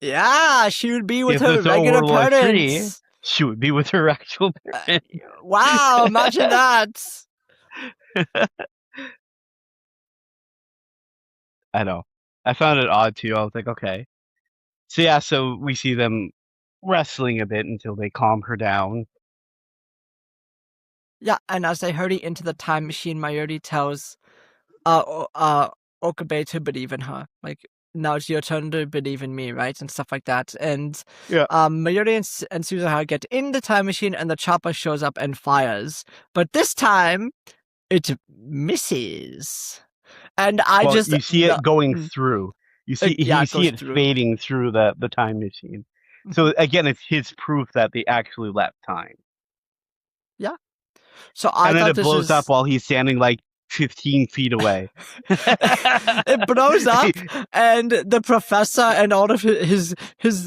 Yeah, she would be with her regular parents. She would be with her actual parents. Wow, imagine that. I know. I found it odd too. I was like, okay. So yeah, so we see them wrestling a bit until they calm her down. Yeah, and as they hurry into the time machine, Mayuri tells Okabe to believe in her. Like, now it's your turn to believe in me, right? And stuff like that. And yeah. Mayuri and Suzuha get in the time machine, and the chopper shows up and fires. But this time, it misses. And you see it going through. You see it fading through the time machine. So again, it's his proof that they actually left time. Yeah. So and then it blows up while he's standing like 15 feet away. It blows up, and the professor and all of his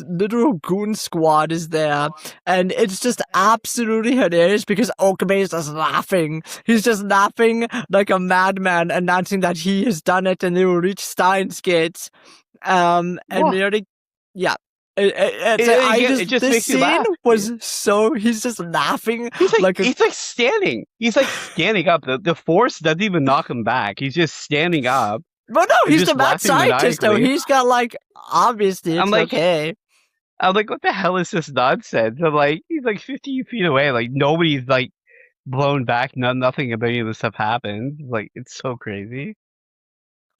little goon squad is there, and it's just absolutely hilarious because Okabe is just laughing. He's just laughing like a madman, announcing that he has done it and they will reach Steins Gate. And Miori, yeah. This scene was so, he's just laughing. He's like standing. He's like standing up. The force doesn't even knock him back. He's just standing up. But no, he's the mad scientist though. He's got like, obviously it's okay. I'm like, what the hell is this nonsense? I'm like, he's like 15 feet away. Like nobody's like blown back. Nothing about any of this stuff happened. Like it's so crazy.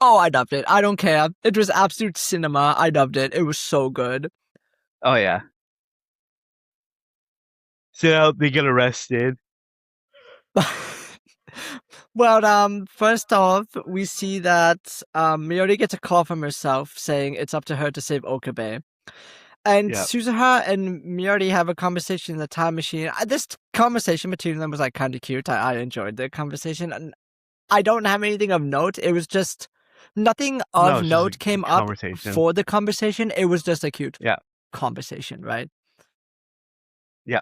Oh, I loved it. I don't care. It was absolute cinema. I loved it. It was so good. Oh yeah. So they get arrested. Well, first off, we see that Miyori gets a call from herself saying it's up to her to save Okabe. And Yeah. Suzuha and Miyori have a conversation in the time machine. This conversation between them was like kind of cute. I enjoyed the conversation. And I don't have anything of note. It was just nothing No, of it's just note a came up conversation. for the conversation. It was just a cute Yeah. conversation, right? Yeah.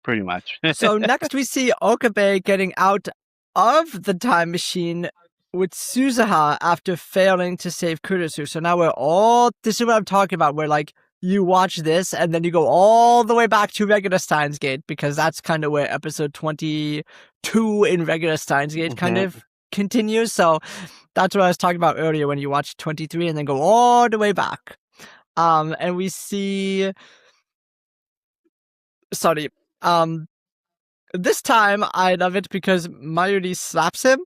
Pretty much. So next we see Okabe getting out of the time machine with Suzuha after failing to save Kurisu. So now this is what I'm talking about, where like you watch this and then you go all the way back to regular Steins Gate, because that's kind of where episode 22 in regular Steins Gate kind of continues. So that's what I was talking about earlier when you watch 23 and then go all the way back. And we see, sorry, this time I love it because Mayuri slaps him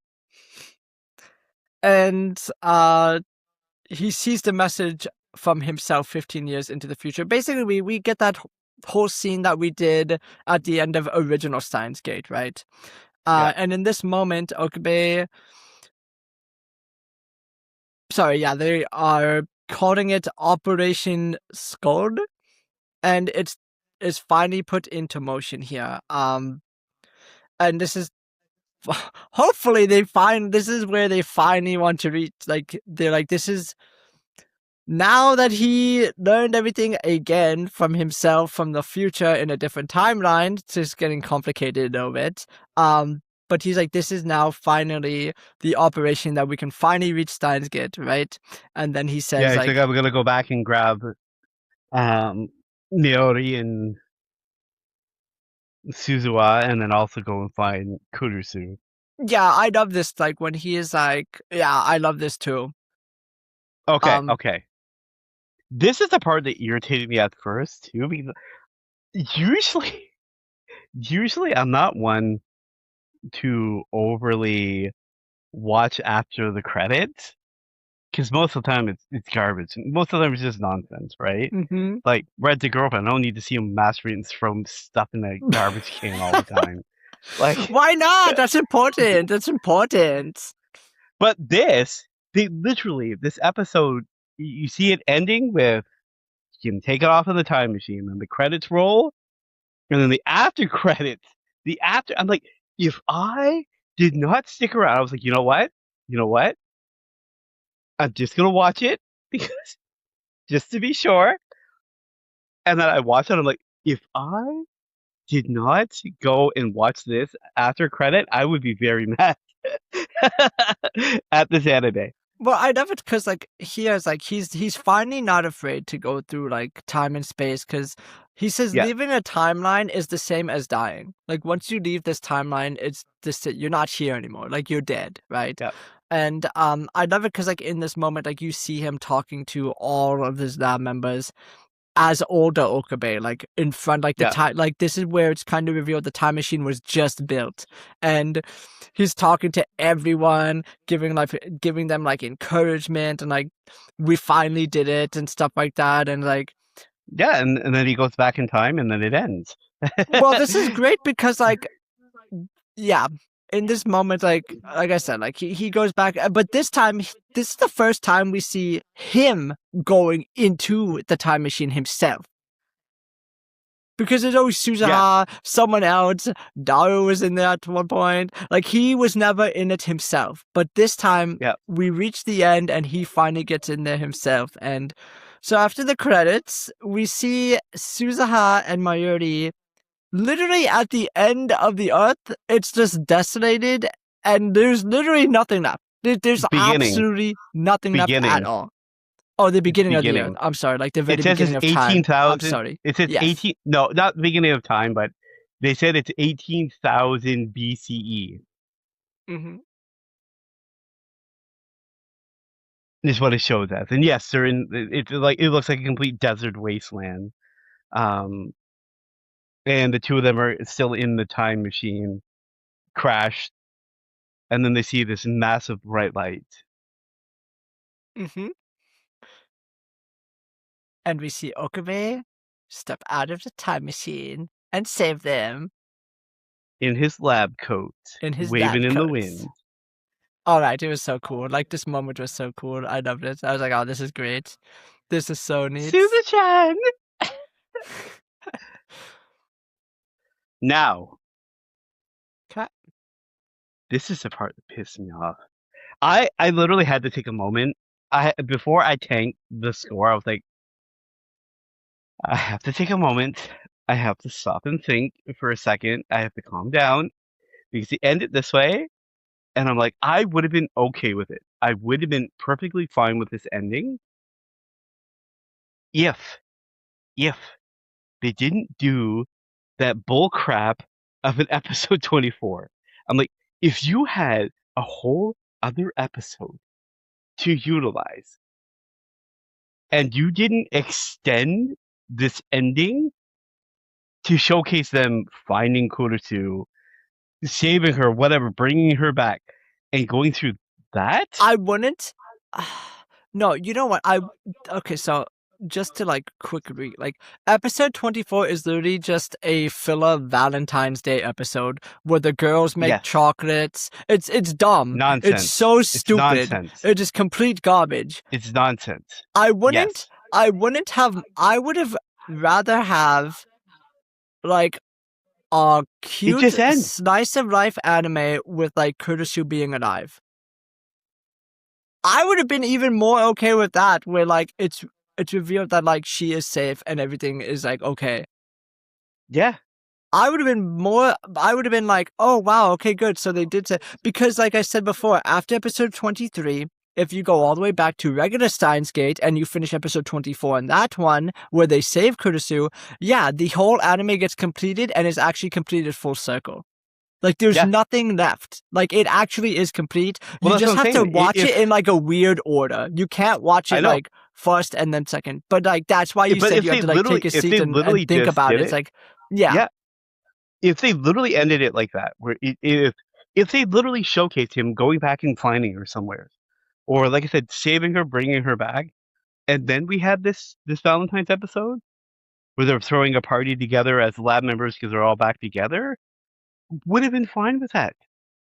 and he sees the message from himself 15 years into the future. Basically, we get that whole scene that we did at the end of original Steins Gate, right? Yeah. And in this moment, Okabe, sorry, yeah, they are calling it Operation Scold, and it's finally put into motion here. And this is hopefully this is where they finally want to reach, like they're like, this is now that he learned everything again from himself from the future in a different timeline. It's just getting complicated a little bit. But he's like, this is now finally the operation that we can finally reach Steins Gate, right? And then he Yeah, says he's like, like, I'm gonna go back and grab Miori and Suzuwa, and then also go and find Kurusu. yeah, I love this, like when he is like, yeah, I love this too. Okay, um okay. This is the part that irritated me at first too, because usually, usually I'm not one to overly watch after the credits, because most of the time it's garbage. Most of the time it's just nonsense, right? mhm. Like Red the Girlfriend, I don't need to see him masturbate and throw stuff in a garbage can all the time. Like, Why not? That's important. That's important. but they literally, this episode, you see it ending with you can take it off of the time machine, and the credits roll, and then the after credits, I'm like, if I did not stick around, I was like, you know what? You know what? I'm just gonna watch it because just to be sure. And then I watched it, I'm like, if I did not go and watch this after credit, I would be very mad at this anime. Well, I love it because like he's finally not afraid to go through like time and space, because he says Yeah, leaving a timeline is the same as dying. Like once you leave this timeline, it's this, you're not here anymore. Like you're dead, right? yeah, And I love it because like in this moment, like you see him talking to all of his lab members as older Okabe, like in front, like the yeah. time, like this is where it's kind of revealed the time machine was just built, and he's talking to everyone, giving them like encouragement, and like we finally did it and stuff like that, and like, Yeah, and then he goes back in time and then it ends. well, this is great because like, yeah, in this moment, like I said, like he goes back, but this time, this is the first time we see him going into the time machine himself. Because there's always Yeah, Suzuha, someone else, Daru was in there at one point. Like, he was never in it himself. But this time, yeah. we reach the end and he finally gets in there himself. And so after the credits, we see Suzuha and Mayuri literally at the end of the earth. It's just desolated and there's literally nothing left. There's Beginning, absolutely nothing left at beginning. all. Oh, the It's beginning of the earth. beginning. I'm sorry, like the very It says it's beginning of time. I'm 18,000. sorry. It says Yes. 18. No, not the beginning of time, but they said it's 18,000 BCE Mm-hmm. is what it shows as. And yes, they're in. It's like it looks like a complete desert wasteland. Um, and the two of them are still in the time machine, crashed and then they see this massive bright light. Mm-hmm. And we see Okabe step out of the time machine and save them In his lab coat, in his waving lab in the coats. wind. All right, it was so cool. Like, this moment was so cool. I loved it. I was like, oh, this is great. This is so neat. Suzu-chan! Now, Okay. this is the part that pissed me off. I literally had to take a moment. Before I tanked the score, I was like, I have to take a moment. I have to stop and think for a second. I have to calm down because he ended this way, and I'm like, I would have been okay with it. I would have been perfectly fine with this ending if they didn't do that bull crap of an episode 24. I'm like, if you had a whole other episode to utilize and you didn't extend this ending to showcase them finding Kurisu, saving her, whatever, bringing her back, and going through that? I wouldn't. No, you know what? Okay, so just to like quick read, like episode 24 is literally just a filler Valentine's Day episode where the girls make Yes. chocolates. It's dumb. Nonsense. It's so It's stupid. nonsense. It is complete garbage. It's nonsense. I wouldn't. Yes. I wouldn't have. I would have rather have like a cute just ends. slice of life anime with like Kurisu being alive. I would have been even more okay with that, where like it's revealed that like she is safe and everything is like okay. Yeah. I would have been like, oh wow, okay, good. So they did say, because like I said before, after episode 23, if you go all the way back to regular Steins Gate and you finish episode 24 and that one where they save Kurisu, yeah, the whole anime gets completed and is actually completed full circle. Like, there's nothing left. Like, it actually is complete. Well, You just have to saying. watch it in, like, a weird order. You can't watch it, like, first and then second. But, like, that's why you said you have to, like, take a seat and think about it. It's like, yeah. If they literally ended it like that, where if they literally showcased him going back and finding her somewhere, or, like I said, saving her, bringing her back, and then we had this Valentine's episode where they're throwing a party together as lab members because they're all back together, would have been fine with that.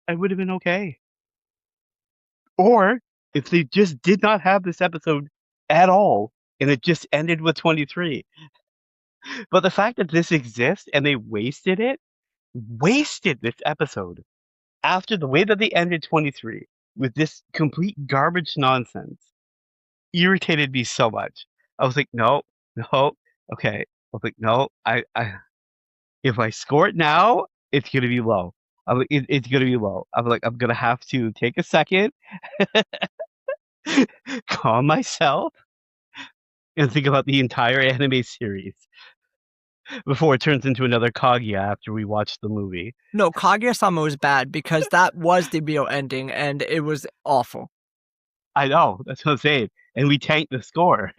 I would have been okay. Or if they just did not have this episode at all and it just ended with 23. But the fact that this exists and they wasted this episode after the way that they ended 23 with this complete garbage nonsense irritated me so much. I was like, no, okay. I was like, no, I if I score it now, it's gonna be low. It's gonna be low. I'm like, I'm gonna have to take a second, calm myself, and think about the entire anime series before it turns into another Kaguya after we watch the movie. No, Kaguya-sama was bad because that was the real ending and it was awful. I know, that's what I'm saying. And we tanked the score.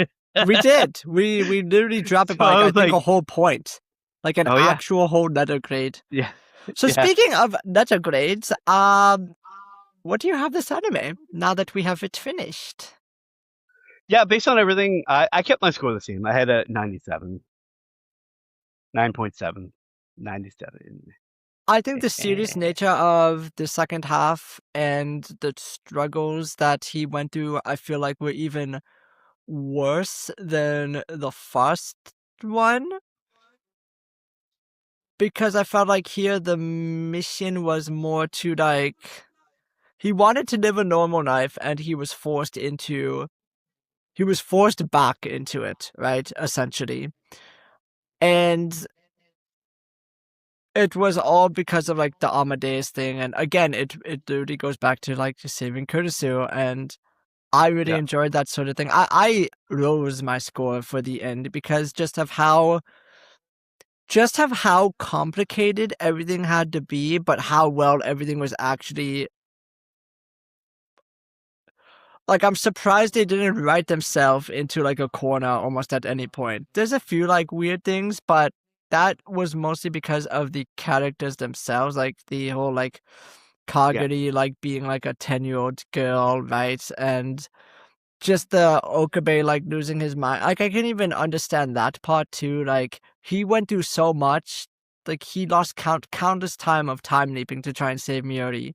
We did. We literally dropped it by, I think, a whole point. Like an actual whole letter grade. Yeah. So speaking of letter grades, what do you have this anime now that we have it finished? Yeah, based on everything, I kept my score the same. I had a 97. 9.7. 97. I think the serious nature of the second half and the struggles that he went through, I feel like were even worse than the first one. Because I felt like here the mission was more to like, he wanted to live a normal life and he was forced back into it, right? Essentially. And it was all because of like the Amadeus thing. And again, it literally goes back to like just saving Kurisu. And I really enjoyed that sort of thing. I rose my score for the end because just of how complicated everything had to be, but how well everything was actually. Like, I'm surprised they didn't write themselves into like a corner almost at any point. There's a few like weird things, but that was mostly because of the characters themselves, like the whole like Kagari like being like a 10-year-old girl, right? And just the Okabe like losing his mind. Like I can even understand that part too. Like he went through so much. Like he lost countless time of time leaping to try and save Miori.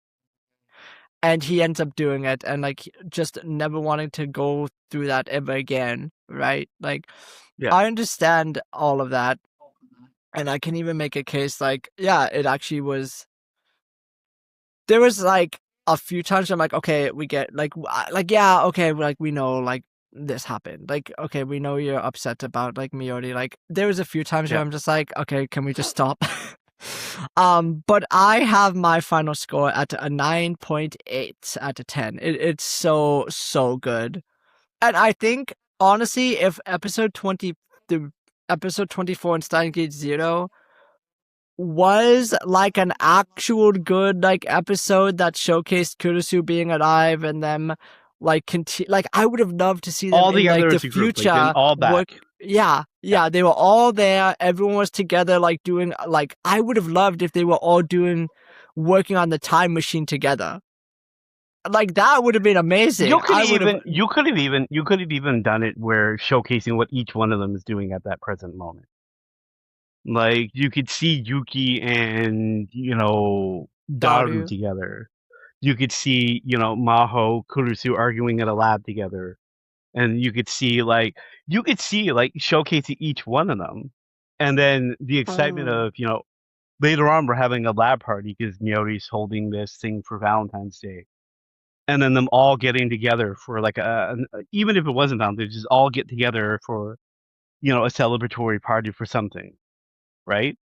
And he ends up doing it and like just never wanting to go through that ever again, right? Like Yeah. I understand all of that. And I can even make a case like, yeah, it actually was. There was like a few times I'm like, okay, we get like yeah, okay, like we know like this happened. Like, okay, we know you're upset about like Miori. Like there was a few times where Yeah. I'm just like, okay, can we just stop? But I have my final score at a 9.8 out of 10. It's so good. And I think honestly, if the episode 24 in Steins Gate Zero was like an actual good like episode that showcased Kurisu being alive and them like like I would have loved to see them All in like together the as a group, like then future all work. back. Yeah, they were all there, everyone was together like doing like I would have loved if they were all doing working on the time machine together. Like that would have been amazing. I would have You could have even done it where showcasing what each one of them is doing at that present moment. Like you could see Yuki and Daru Daru. together. You could see Maho, Kurusu arguing in a lab together, and you could see like showcasing each one of them, and then the excitement of later on we're having a lab party because Miori's holding this thing for Valentine's Day, and then them all getting together for like even if it wasn't Valentine's, just all get together for a celebratory party for something, right?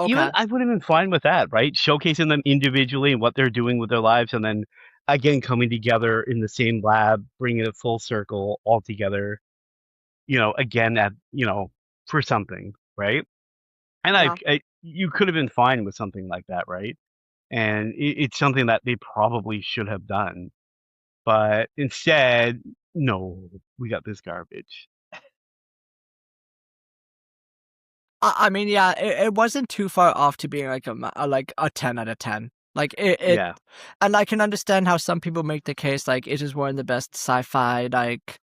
Even Okay. I would have been fine with that, right? Showcasing them individually and what they're doing with their lives, and then again coming together in the same lab, bringing it full circle all together, again at for something, right? And Yeah. you could have been fine with something like that, right? And it's something that they probably should have done, but instead, no, we got this garbage. I mean, yeah, it wasn't too far off to being like like a 10 out of 10. Like it, Yeah, and I can understand how some people make the case like it is one of the best sci-fi. Like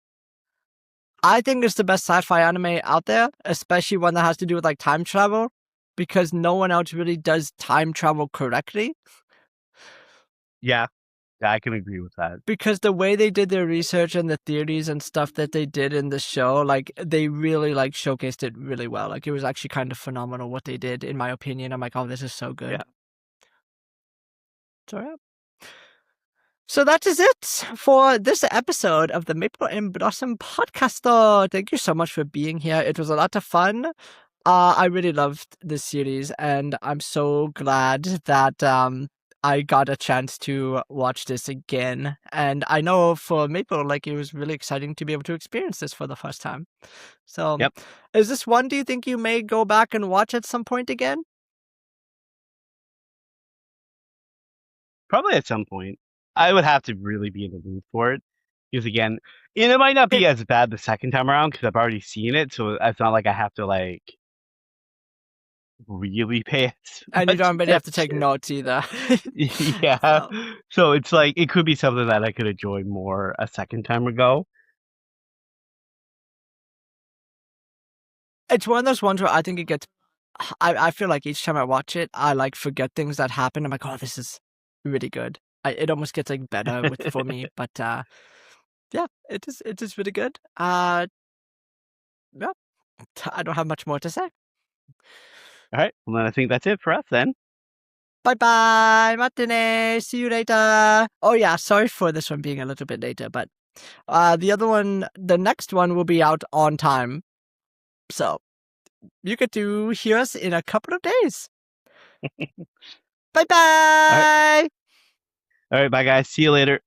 I think it's the best sci-fi anime out there, especially one that has to do with like time travel, because no one else really does time travel correctly. yeah, I can agree with that. Because the way they did their research and the theories and stuff that they did in the show, like they really like showcased it really well. Like it was actually kind of phenomenal what they did, in my opinion. I'm like, oh, this is so Yeah. good. So yeah. So that is it for this episode of the Maple and Blossom podcast. Thank you so much for being here. It was a lot of fun. I really loved this series, and I'm so glad that I got a chance to watch this again. And I know for Maple, like it was really exciting to be able to experience this for the first time. So, Yep. is this one? Do you think you may go back and watch at some point again? Probably at some point. I would have to really be in the mood for it. Because again, and it might not be as bad the second time around because I've already seen it, so it's not like I have to like really pay as And you much don't really have to take attention. notes either. Yeah. So. So it's like it could be something that I could enjoy more a second time ago. It's one of those ones where I think it gets. I feel like each time I watch it, I like forget things that happen. I'm like, oh, this is really good. It almost gets like better for me, but yeah, it is really good. Yeah, I don't have much more to say. All right. Well, then I think that's it for us then. Bye bye, matane. See you later. Oh yeah, sorry for this one being a little bit later, but the next one will be out on time, so you get to hear us in a couple of days. Bye All right. bye. All right. Bye, guys. See you later.